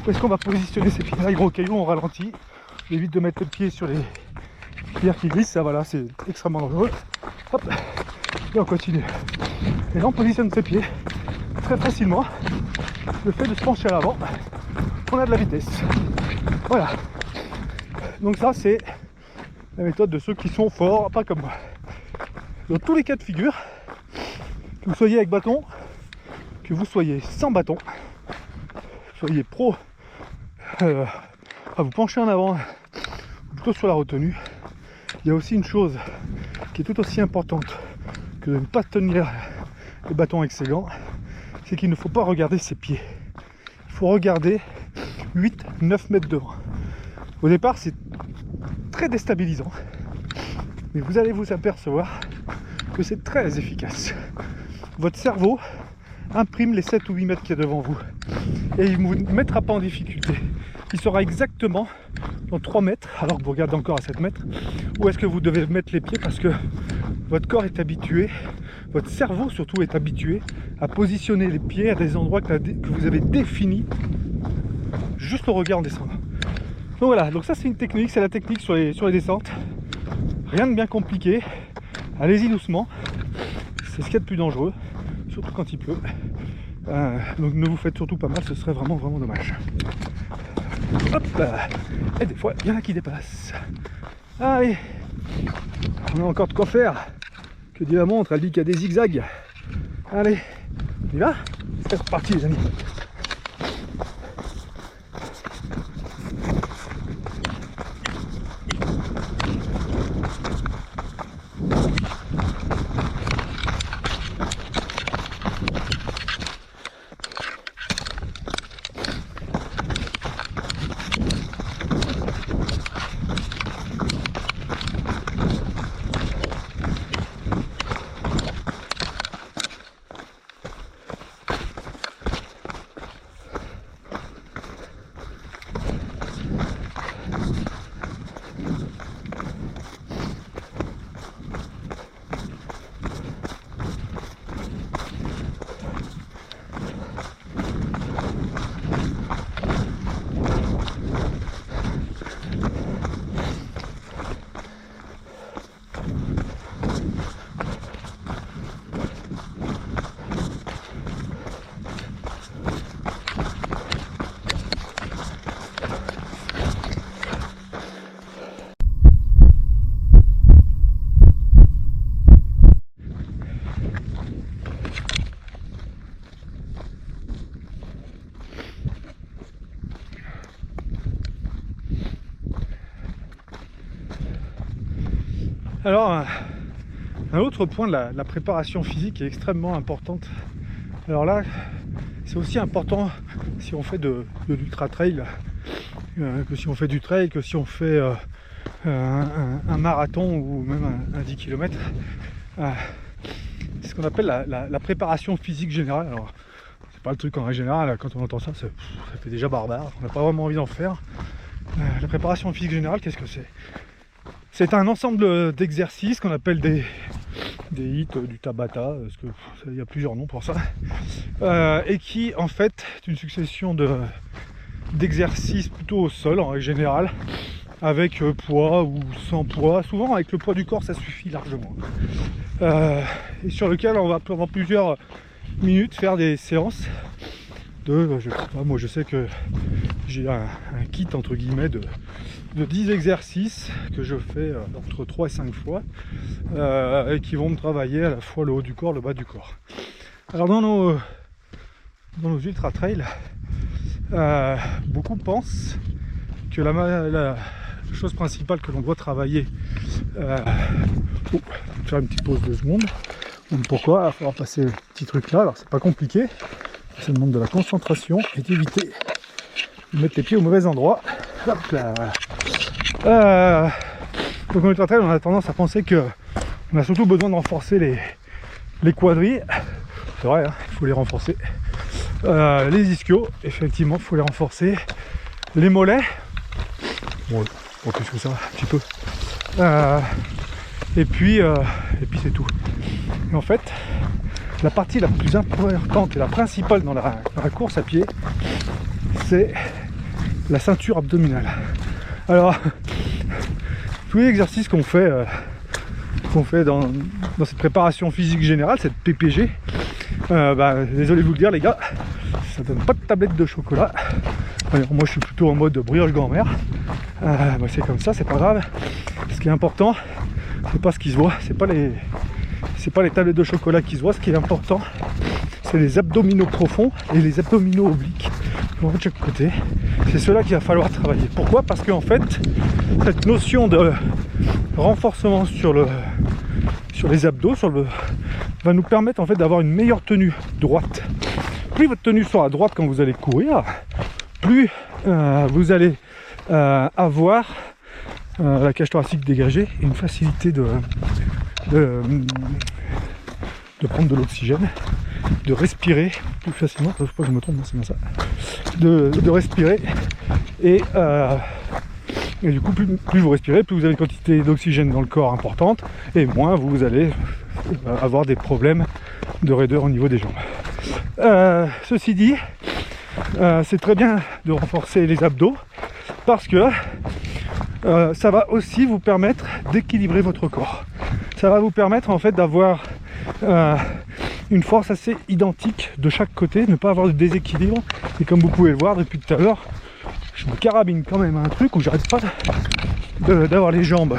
où est-ce qu'on va positionner ces pieds là. Les gros cailloux, on ralentit, on évite de mettre le pied sur les pierres qui glissent, ça voilà, c'est extrêmement dangereux. Hop, et on continue. Et là on positionne ses pieds très facilement. Le fait de se pencher à l'avant, on a de la vitesse. Voilà. Donc ça c'est la méthode de ceux qui sont forts, pas comme moi. Dans tous les cas de figure, que vous soyez avec bâton, que vous soyez sans bâton, que vous soyez pro à vous pencher en avant, ou plutôt sur la retenue, il y a aussi une chose qui est tout aussi importante que de ne pas tenir le bâton avec ses gants, c'est qu'il ne faut pas regarder ses pieds. Il faut regarder 8-9 mètres devant. Au départ, c'est très déstabilisant, mais vous allez vous apercevoir que c'est très efficace. Votre cerveau imprime les 7 ou 8 mètres qu'il y a devant vous et il ne vous mettra pas en difficulté. Il saura exactement dans 3 mètres, alors que vous regardez encore à 7 mètres, où est-ce que vous devez mettre les pieds, parce que votre corps est habitué, votre cerveau surtout est habitué à positionner les pieds à des endroits que vous avez définis juste au regard en descendant. Donc voilà, donc ça c'est une technique, c'est la technique sur les descentes. Rien de bien compliqué, allez-y doucement, c'est ce qu'il y a de plus dangereux, surtout quand il pleut. Donc ne vous faites surtout pas mal, ce serait vraiment dommage. Hop là. Et des fois, il y en a qui dépassent. Allez, on a encore de quoi faire. Que dit la montre, elle dit qu'il y a des zigzags. Allez, on y va? C'est reparti les amis. Alors, un autre point de la préparation physique est extrêmement importante. Alors là, c'est aussi important si on fait de l'ultra trail, que si on fait du trail, que si on fait un marathon ou même un 10 km. C'est ce qu'on appelle la préparation physique générale. Alors, c'est pas le truc en règle générale, quand on entend ça, ça fait déjà barbare, on n'a pas vraiment envie d'en faire. La préparation physique générale, qu'est-ce que c'est ? C'est un ensemble d'exercices qu'on appelle des hits, du Tabata, parce qu'il y a plusieurs noms pour ça, et qui en fait est une succession d'exercices plutôt au sol en règle générale, avec poids ou sans poids. Souvent avec le poids du corps ça suffit largement, et sur lequel on va pendant plusieurs minutes faire des séances de, je sais pas, moi je sais que j'ai un kit entre guillemets de 10 exercices que je fais entre 3 et 5 fois, et qui vont me travailler à la fois le haut du corps, le bas du corps. Alors dans nos ultra trails, beaucoup pensent que la chose principale que l'on doit travailler, faire une petite pause de 2 secondes. Donc pourquoi? Il va falloir passer le petit truc là. Alors c'est pas compliqué, ça demande de la concentration et d'éviter de mettre les pieds au mauvais endroit. Hop là, voilà. Donc en ultra trail, on a tendance à penser que on a surtout besoin de renforcer les quadris. C'est vrai, hein, il faut les renforcer. Les ischios, effectivement, il faut les renforcer. Les mollets, bon, pas plus que ça, un petit peu. Et puis c'est tout. Et en fait, la partie la plus importante et la principale dans la course à pied, c'est la ceinture abdominale. Alors, tous les exercices qu'on fait dans cette préparation physique générale, cette PPG, désolé de vous le dire les gars, ça donne pas de tablette de chocolat. Alors, moi je suis plutôt en mode brioche grand-mère, c'est comme ça, c'est pas grave. Ce qui est important, c'est pas ce qui se voit, c'est pas les tablettes de chocolat qui se voient. Ce qui est important, c'est les abdominaux profonds et les abdominaux obliques qui vont de chaque côté. C'est cela qu'il va falloir travailler. Pourquoi? Parce qu'en fait, cette notion de renforcement sur les abdos, va nous permettre en fait d'avoir une meilleure tenue droite. Plus votre tenue sera droite quand vous allez courir, plus vous allez avoir la cage thoracique dégagée et une facilité de prendre de l'oxygène, de respirer plus facilement. Je sais pas que je me trompe, c'est bien ça. De respirer et du coup, plus vous respirez, plus vous avez une quantité d'oxygène dans le corps importante, et moins vous allez avoir des problèmes de raideur au niveau des jambes. Ceci dit, c'est très bien de renforcer les abdos, parce que ça va aussi vous permettre d'équilibrer votre corps. Ça va vous permettre en fait d'avoir une force assez identique de chaque côté, ne pas avoir de déséquilibre. Et comme vous pouvez le voir depuis tout à l'heure, je me carabine quand même un truc où j'arrête pas d'avoir les jambes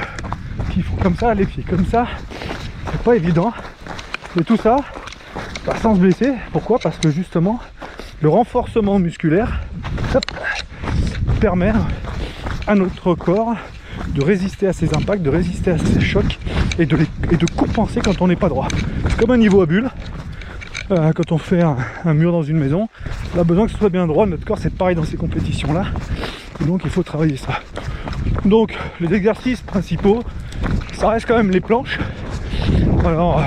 qui font comme ça, les pieds comme ça. C'est pas évident. Et tout ça, sans se blesser. Pourquoi? Parce que justement, le renforcement musculaire permet à notre corps de résister à ces impacts, de résister à ces chocs et de compenser quand on n'est pas droit. C'est comme un niveau à bulles. Quand on fait un mur dans une maison, on a besoin que ce soit bien droit. Notre corps, c'est pareil dans ces compétitions-là. Et donc, il faut travailler ça. Donc, les exercices principaux, ça reste quand même les planches. Alors,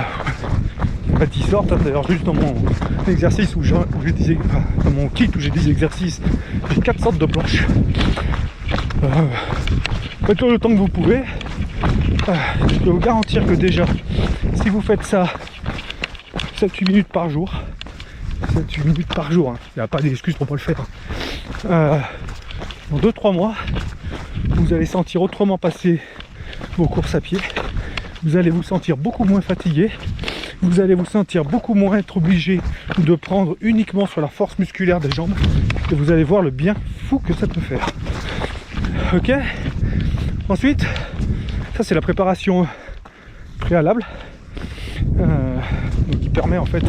pas 10 sortes. D'ailleurs, juste dans mon exercice dans mon kit où j'ai des exercices, j'ai 4 sortes de planches. Faites-le le temps que vous pouvez. Je peux vous garantir que déjà, si vous faites ça 7-8 minutes par jour, 7-8 minutes par jour, hein, il n'y a pas d'excuse pour pas le faire. Dans 2-3 mois, vous allez sentir autrement passer vos courses à pied. Vous allez vous sentir beaucoup moins fatigué. Vous allez vous sentir beaucoup moins être obligé de prendre uniquement sur la force musculaire des jambes. Et vous allez voir le bien fou que ça peut faire. Ok. Ensuite, ça c'est la préparation préalable. Donc qui permet en fait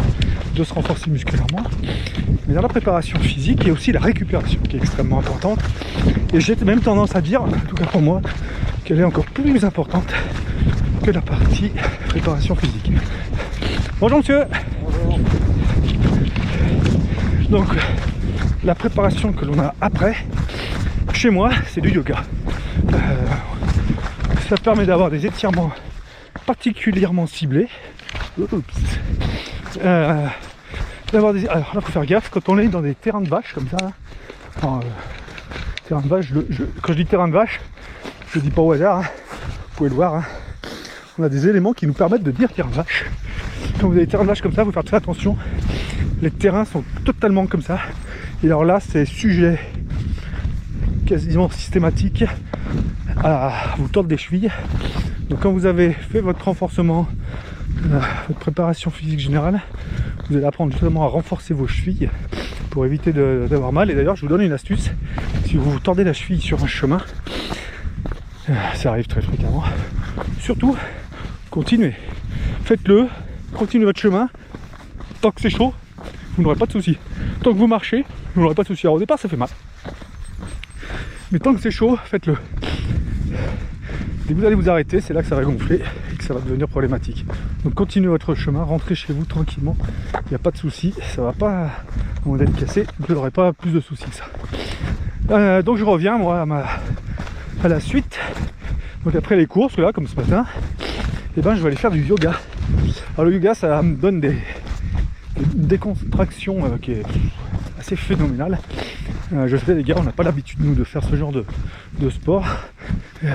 de se renforcer musculairement. Mais dans la préparation physique, il y a aussi la récupération qui est extrêmement importante. Et j'ai même tendance à dire, en tout cas pour moi, qu'elle est encore plus importante que la partie préparation physique. Bonjour monsieur. Bonjour. Donc la préparation que l'on a après, chez moi, c'est du yoga. Ça permet d'avoir des étirements particulièrement ciblés. Alors là, faut faire gaffe quand on est dans des terrains de vaches comme ça. Enfin, terrain de vache, quand je dis terrain de vache, je dis pas au hasard, hein. Vous pouvez le voir. Hein. On a des éléments qui nous permettent de dire terrain de vache. Quand vous avez des terrains de vache comme ça, il faut faire très attention. Les terrains sont totalement comme ça. Et alors là, c'est sujet quasiment systématique à vous tordre des chevilles. Donc quand vous avez fait votre renforcement, votre préparation physique générale, vous allez apprendre justement à renforcer vos chevilles pour éviter d'avoir mal. Et d'ailleurs, je vous donne une astuce. Si vous vous tordez la cheville sur un chemin, ça arrive très fréquemment, surtout, continuez. Faites-le, continuez votre chemin. Tant que c'est chaud, vous n'aurez pas de soucis. Tant que vous marchez, vous n'aurez pas de soucis. Alors au départ, ça fait mal. Mais tant que c'est chaud, faites-le. Dès que vous allez vous arrêter, c'est là que ça va gonfler et que ça va devenir problématique. Donc continuez votre chemin, rentrez chez vous tranquillement, il n'y a pas de souci, ça va pas, à moins d'être cassé, vous n'aurez pas plus de soucis que ça. Donc je reviens moi à la suite. Donc après les courses, là, comme ce matin, et ben je vais aller faire du yoga. Alors le yoga, ça me donne une décontraction qui est assez phénoménale. Je sais les gars, on n'a pas l'habitude nous de faire ce genre de sport.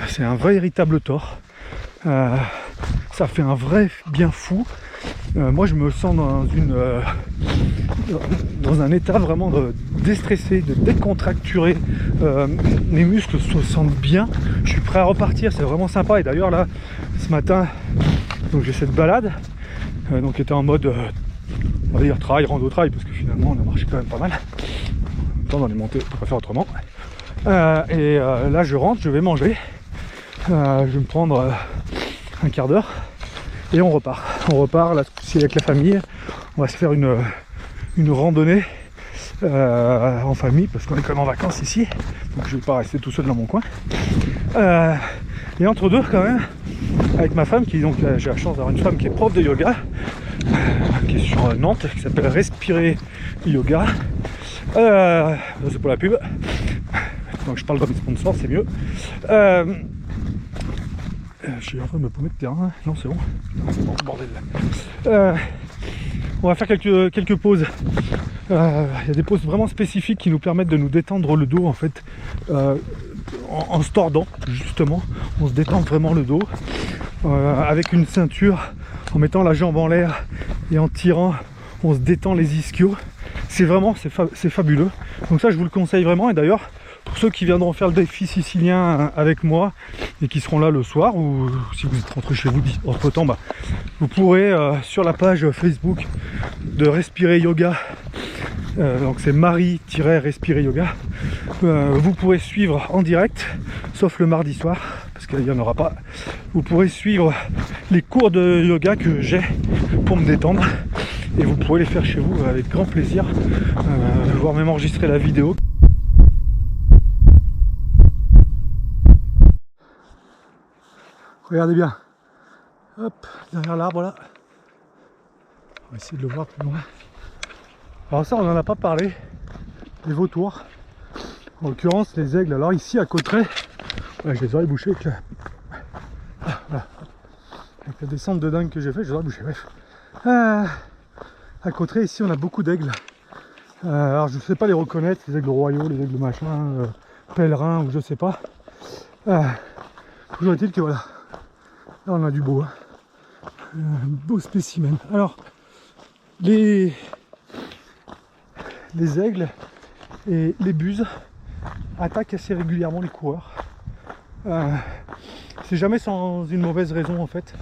C'est un vrai véritable tort. Ça fait un vrai bien fou. Moi je me sens dans un état vraiment de déstressé, de décontracturé. Mes muscles se sentent bien. Je suis prêt à repartir, c'est vraiment sympa. Et d'ailleurs là, ce matin, donc j'ai cette balade, donc qui était en mode on va dire trail, rando trail, parce que finalement on a marché quand même pas mal. Dans les montées, on peut pas faire autrement. Là je rentre, je vais manger. Je vais me prendre un quart d'heure et on repart. On repart là ci avec la famille. On va se faire une randonnée en famille parce qu'on est quand même en vacances ici. Donc je vais pas rester tout seul dans mon coin. Et entre deux quand même, avec ma femme qui donc j'ai la chance d'avoir une femme qui est prof de yoga, qui est sur Nantes, qui s'appelle Respirer Yoga. C'est pour la pub. Donc je parle de mes sponsors, c'est mieux. Je suis en train de me paumer de terrain. Non, c'est bon. Bon, bordel. On va faire quelques pauses. Il y a des pauses vraiment spécifiques qui nous permettent de nous détendre le dos en fait. En se tordant justement, on se détend vraiment le dos. Avec une ceinture, en mettant la jambe en l'air et en tirant, on se détend les ischios. C'est vraiment, c'est fabuleux. Donc ça, je vous le conseille vraiment. Et d'ailleurs, pour ceux qui viendront faire le défi sicilien avec moi et qui seront là le soir, ou si vous êtes rentré chez vous entre temps, vous pourrez sur la page Facebook de Respirer Yoga, donc c'est Marie-Respirer Yoga, vous pourrez suivre en direct, sauf le mardi soir, parce qu'il n'y en aura pas. Vous pourrez suivre les cours de yoga que j'ai pour me détendre, et vous pourrez les faire chez vous avec grand plaisir, voire même enregistrer la vidéo. Regardez bien, hop, derrière l'arbre là, on va essayer de le voir plus loin. Alors ça, on n'en a pas parlé, les vautours, en l'occurrence les aigles. Alors ici à Cauterets, ouais, j'ai les oreilles bouchées avec la descente de dingue que j'ai fait, j'ai les oreilles bouchées, bref. À Cauterets, ici on a beaucoup d'aigles. Alors je ne sais pas les reconnaître, les aigles royaux, les aigles machin, pèlerins ou je sais pas. Toujours est-il que voilà, là on a du beau, hein. Un beau spécimen. Alors les aigles et les buses attaquent assez régulièrement les coureurs. C'est jamais sans une mauvaise raison en fait.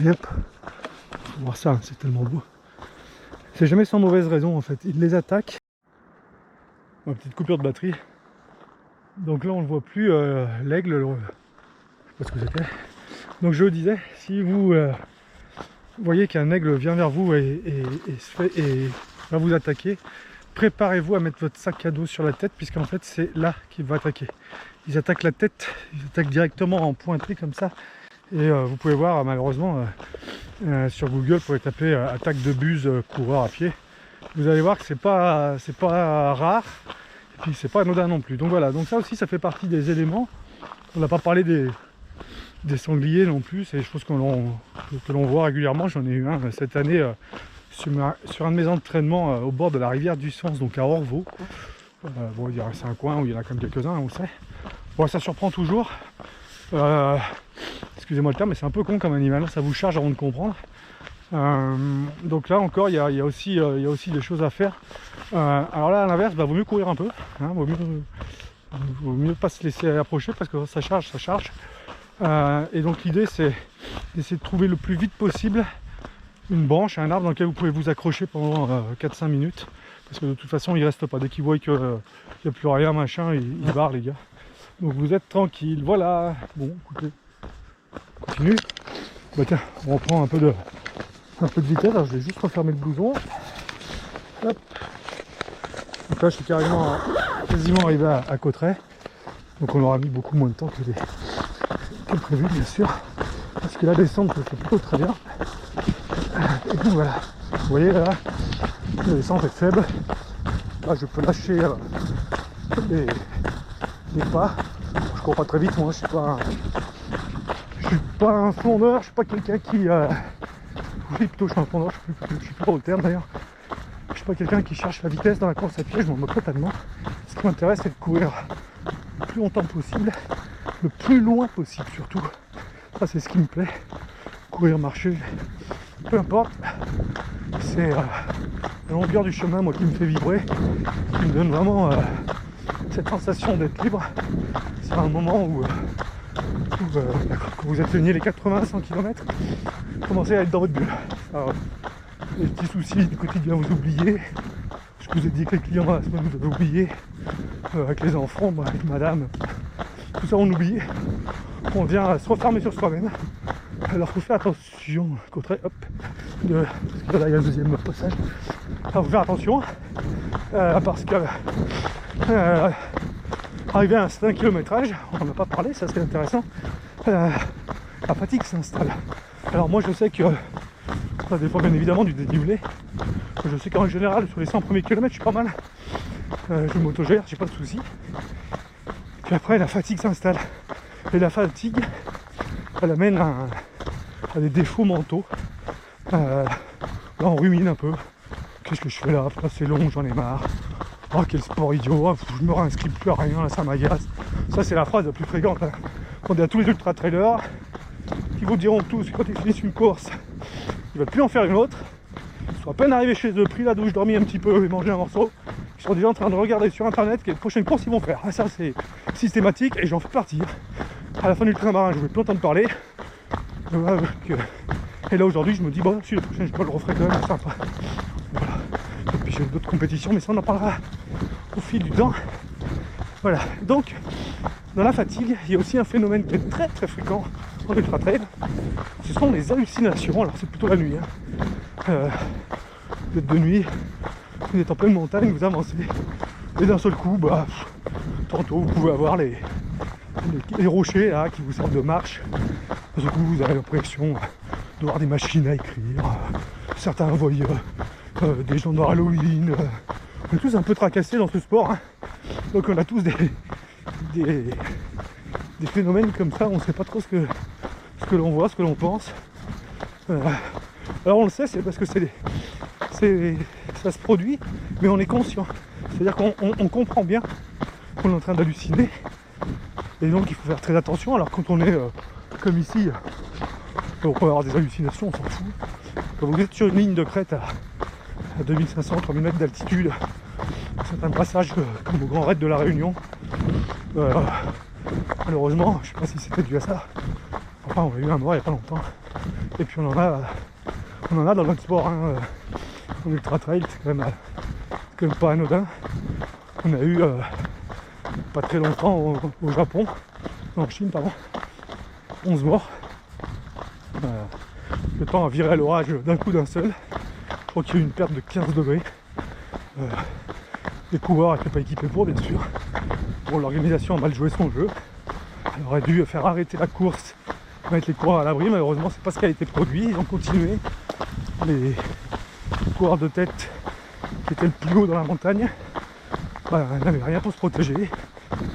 Et hop, on va voir ça, c'est tellement beau. C'est jamais sans mauvaise raison en fait. Ils les attaquent. Une petite coupure de batterie. Donc là on ne voit plus l'aigle. Je sais pas ce que c'était. Donc je le disais, si vous voyez qu'un aigle vient vers vous et va vous attaquer, préparez-vous à mettre votre sac à dos sur la tête, puisqu'en fait c'est là qu'il va attaquer. Ils attaquent la tête, ils attaquent directement en pointerie comme ça. Et vous pouvez voir malheureusement sur Google, vous pouvez taper attaque de buse coureur à pied. Vous allez voir que c'est pas rare, et puis c'est pas anodin non plus. Donc voilà, donc ça aussi ça fait partie des éléments. On n'a pas parlé des sangliers non plus, c'est des choses que l'on voit régulièrement. J'en ai eu un cette année sur un de mes entraînements au bord de la rivière du Sens, donc à Orvaux. Bon, c'est un coin où il y en a quand même quelques-uns, on le sait. Bon, ça surprend toujours. Excusez-moi le terme, mais c'est un peu con comme animal, ça vous charge avant de comprendre. Donc là encore, il y a aussi des choses à faire. Alors là, à l'inverse, vaut mieux courir un peu, hein, vaut mieux pas se laisser approcher parce que ça charge. Et donc l'idée, c'est d'essayer de trouver le plus vite possible une branche, un arbre dans lequel vous pouvez vous accrocher pendant 4-5 minutes, parce que de toute façon il reste pas, dès qu'il voit qu'il n'y a plus rien machin, il barre les gars. Donc vous êtes tranquille, voilà. Bon écoutez, on continue. Bah tiens, on reprend un peu de vitesse. Alors je vais juste refermer le blouson. Hop. Donc là je suis quasiment arrivé à Cauterets, donc on aura mis beaucoup moins de temps que prévu bien sûr, parce que la descente se fait plutôt très bien. Et donc voilà, vous voyez là, la descente est faible. Là je peux lâcher les pas. Je cours pas très vite, moi je suis pas un fondeur, je suis pas quelqu'un qui... Oui plutôt je suis un fondeur, je suis plus pour le terme d'ailleurs. Je suis pas quelqu'un qui cherche la vitesse dans la course à pied, je m'en moque totalement. Ce qui m'intéresse c'est de courir le plus longtemps possible, le plus loin possible surtout. Ça c'est ce qui me plaît. Courir, marcher, peu importe. C'est la longueur du chemin moi qui me fait vibrer, qui me donne vraiment cette sensation d'être libre. C'est un moment où quand vous atteignez les 80-100 km, vous commencez à être dans votre bulle. Alors, les petits soucis du quotidien vous oubliez. Je vous ai dit que les clients dans la semaine vous avez oublié. avec les enfants, avec madame, tout ça on oublie. On vient se refermer sur soi-même. Alors faut faire attention, côté, hop, parce que là il y a le deuxième passage. Alors faut faire attention, parce que arrivé à un certain kilométrage, on n'en a pas parlé, ça c'est intéressant, la fatigue s'installe. Alors moi je sais que ça dépend bien évidemment du dénivelé. Je sais qu'en général sur les 100 premiers kilomètres je suis pas mal. Je m'autogère, j'ai pas de soucis. Puis après la fatigue s'installe. Et la fatigue, elle amène à des défauts mentaux. Là on rumine un peu. Qu'est-ce que je fais là? C'est long, j'en ai marre. Oh quel sport idiot, oh, je me réinscris plus à rien, là, ça m'agace. Ça c'est la phrase la plus fréquente. Hein. Quand il y a tous les ultra trailers qui vous diront tous quand ils finissent une course, ils veulent plus en faire une autre. Ils sont à peine arrivés chez eux, pris la douche, dormi un petit peu et mangé un morceau. Ils sont déjà en train de regarder sur internet quelle prochaine course ils vont faire. Ah, ça c'est systématique et j'en fais partie. À la fin du ultramarin, je vais plus entendre parler. Et là aujourd'hui je me dis bon si le prochain je le referai quand même, c'est sympa. Voilà. Et puis j'ai d'autres compétitions, mais ça on en parlera au fil du temps. Voilà, donc dans la fatigue, il y a aussi un phénomène qui est très très fréquent en ultra trail. Ce sont les hallucinations, alors c'est plutôt la nuit. Hein. Vous êtes de nuit, vous êtes en pleine montagne, vous avancez, et d'un seul coup, tantôt vous pouvez avoir les rochers là, qui vous servent de marche. D'un seul coup vous avez l'impression de voir des machines à écrire, certains voient des gens dans Halloween. On est tous un peu tracassés dans ce sport, hein. Donc on a tous des phénomènes comme ça, on ne sait pas trop ce que l'on voit, ce que l'on pense. Alors on le sait, c'est parce que ça se produit, mais on est conscient. C'est-à-dire qu'on comprend bien qu'on est en train d'halluciner. Et donc il faut faire très attention. Alors quand on est comme ici, on peut avoir des hallucinations, on s'en fout. Quand vous êtes sur une ligne de crête à 2500-3000 mètres d'altitude, certains passages comme au Grand Raid de la Réunion, malheureusement, je ne sais pas si c'était dû à ça. Enfin, on a eu un mort il n'y a pas longtemps. Et puis on en a dans notre sport, hein, en ultra trail, c'est quand même pas anodin. On a eu pas très longtemps au Japon, en Chine pardon, 11 morts. Le temps a viré à l'orage d'un coup d'un seul. Je crois qu'il y a eu une perte de 15 degrés. Les coureurs n'étaient pas équipés pour, bien sûr. Bon, l'organisation a mal joué son jeu. Elle aurait dû faire arrêter la course, mettre les coureurs à l'abri. Malheureusement, c'est pas ce qui a été produit. Ils ont continué. Les coureurs de tête qui étaient le plus haut dans la montagne n'avaient rien pour se protéger.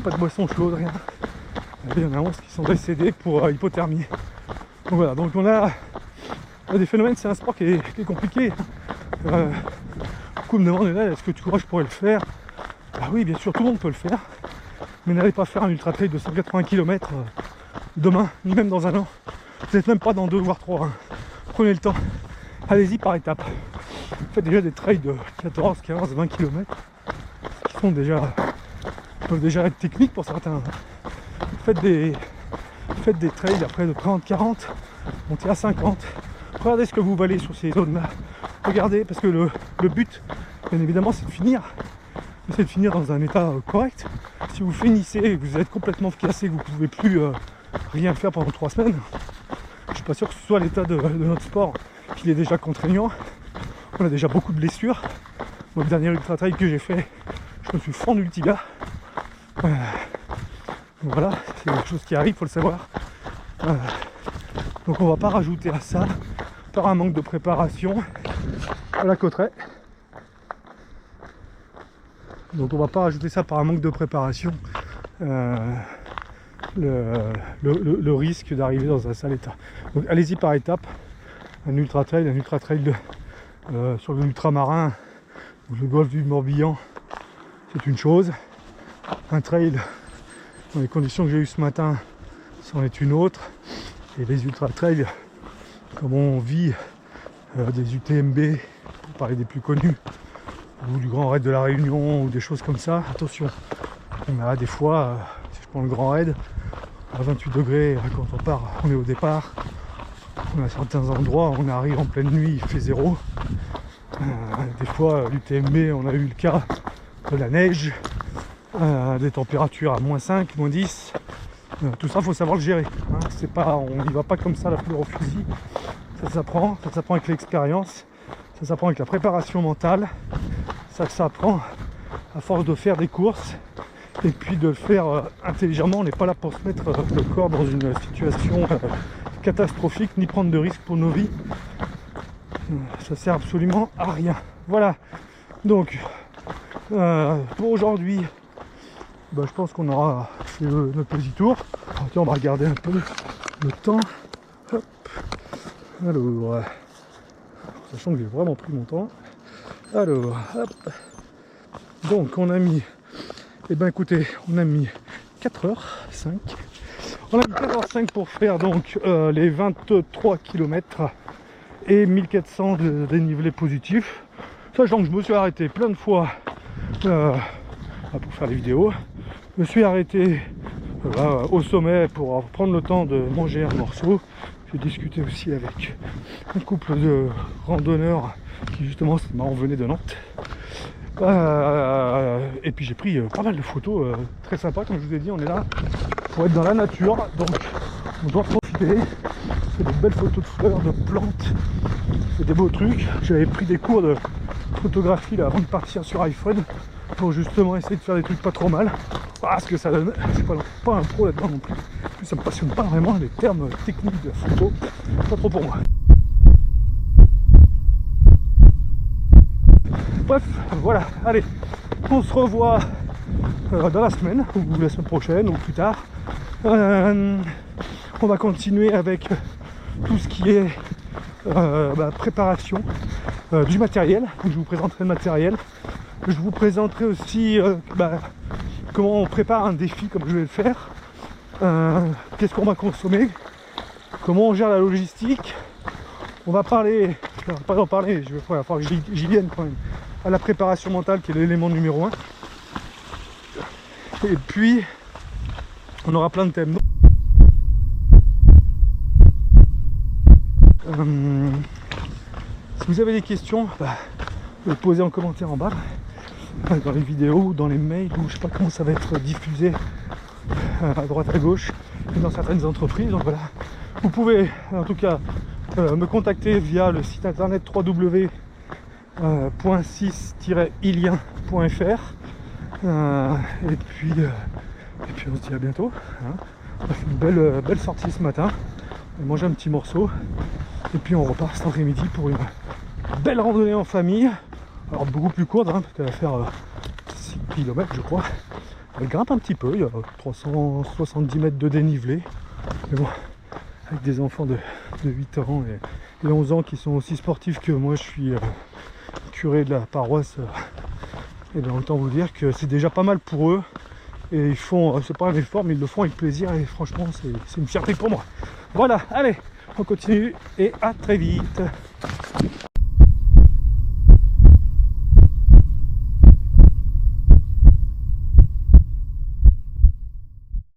Pas de boisson chaude, rien. Il y en a 11 qui sont décédés pour hypothermie. Donc voilà, donc on a des phénomènes, c'est un sport qui est compliqué. Beaucoup me demandent là, est-ce que tu crois que je pourrais le faire? Ah oui, bien sûr, tout le monde peut le faire. Mais n'allez pas faire un ultra trail de 180 km demain, ni même dans un an. Vous n'êtes même pas dans 2 voire 3. Hein. Prenez le temps. Allez-y par étapes. Faites déjà des trails de 14, 15, 20 km qui peuvent déjà être techniques pour certains. Faites des trails après de 30, 40, montez à 50. Regardez ce que vous valez sur ces zones-là. Regardez, parce que le but, bien évidemment, c'est de finir. C'est de finir dans un état correct. Si vous finissez et que vous êtes complètement cassé, que vous ne pouvez plus rien faire pendant 3 semaines, je ne suis pas sûr que ce soit l'état de notre sport, qu'il est déjà contraignant. On a déjà beaucoup de blessures. Moi, le dernier ultra trail que j'ai fait, je me suis fendu le tibia. Voilà, c'est quelque chose qui arrive, il faut le savoir. Donc on va pas rajouter à ça, par un manque de préparation, à la Cauterets. Donc on va pas rajouter ça par un manque de préparation, le risque d'arriver dans un sale état. Donc allez-y par étapes. Un ultra trail sur l'ultramarin ou le golfe du Morbihan, c'est une chose. Un trail dans les conditions que j'ai eues ce matin, c'en est une autre. Et les ultra trails, comme on vit des UTMB, pour parler des plus connus, ou du Grand Raid de la Réunion, ou des choses comme ça, attention, on a des fois, si je prends le Grand Raid, à 28 degrés quand on part, on est au départ. On a certains endroits, on arrive en pleine nuit, il fait 0. Des fois, l'UTMB, on a eu le cas de la neige. des températures à -5, -10. Tout ça, il faut savoir le gérer. Hein. C'est pas, on n'y va pas comme ça la fleur au fusil. Ça s'apprend avec l'expérience, ça s'apprend avec la préparation mentale, ça s'apprend à force de faire des courses et puis de le faire intelligemment. On n'est pas là pour se mettre le corps dans une situation catastrophique ni prendre de risques pour nos vies. Ça sert absolument à rien. Voilà, donc pour aujourd'hui, je pense qu'on aura fait notre petit tour. Alors, tiens, on va regarder un peu le temps. Hop. Alors, sachant que j'ai vraiment pris mon temps. Alors, hop. Donc on a mis, écoutez, on a mis 4h05. On a mis 4h05 pour faire donc les 23 km et 1400 de dénivelé positif. Sachant que je me suis arrêté plein de fois pour faire les vidéos. Je me suis arrêté au sommet pour prendre le temps de manger un morceau. J'ai discuté aussi avec un couple de randonneurs qui justement, c'est marrant, venaient de Nantes. Et puis j'ai pris pas mal de photos très sympas. Comme je vous ai dit, on est là pour être dans la nature, donc on doit profiter. C'est des belles photos de fleurs, de plantes, c'est des beaux trucs. J'avais pris des cours de photographie là, avant de partir sur iPhone pour justement essayer de faire des trucs pas trop mal. Ah, ce que ça donne, je suis pas un pro là-dedans non plus. En plus, ça me passionne pas vraiment les termes techniques de la photo, pas trop pour moi. Bref, voilà, allez, on se revoit dans la semaine, ou la semaine prochaine, ou plus tard. On va continuer avec tout ce qui est préparation du matériel. Donc, je vous présenterai le matériel. Je vous présenterai aussi comment on prépare un défi comme je vais le faire. Qu'est-ce qu'on va consommer, comment on gère la logistique. On va parler, je ne vais pas en parler, il va falloir que j'y vienne quand même, à la préparation mentale qui est l'élément numéro 1. Et puis, on aura plein de thèmes. Si vous avez des questions, vous les posez en commentaire en bas, dans les vidéos ou dans les mails, ou je sais pas comment ça va être diffusé à droite à gauche, et dans certaines entreprises. Donc voilà, vous pouvez en tout cas me contacter via le site internet www.6-ilien.fr et puis on se dit à bientôt. Hein. On a fait une belle sortie ce matin, on a mangé un petit morceau et puis on repart cet après-midi pour une belle randonnée en famille. Alors beaucoup plus courte, hein, parce qu'elle va faire 6 km je crois. Elle grimpe un petit peu, il y a 370 mètres de dénivelé. Mais bon, avec des enfants de 8 ans et 11 ans qui sont aussi sportifs que moi, je suis curé de la paroisse. Et bien autant vous dire que c'est déjà pas mal pour eux. Et ils font, c'est pas un effort, mais ils le font avec plaisir. Et franchement, c'est une fierté pour moi. Voilà, allez, on continue et à très vite.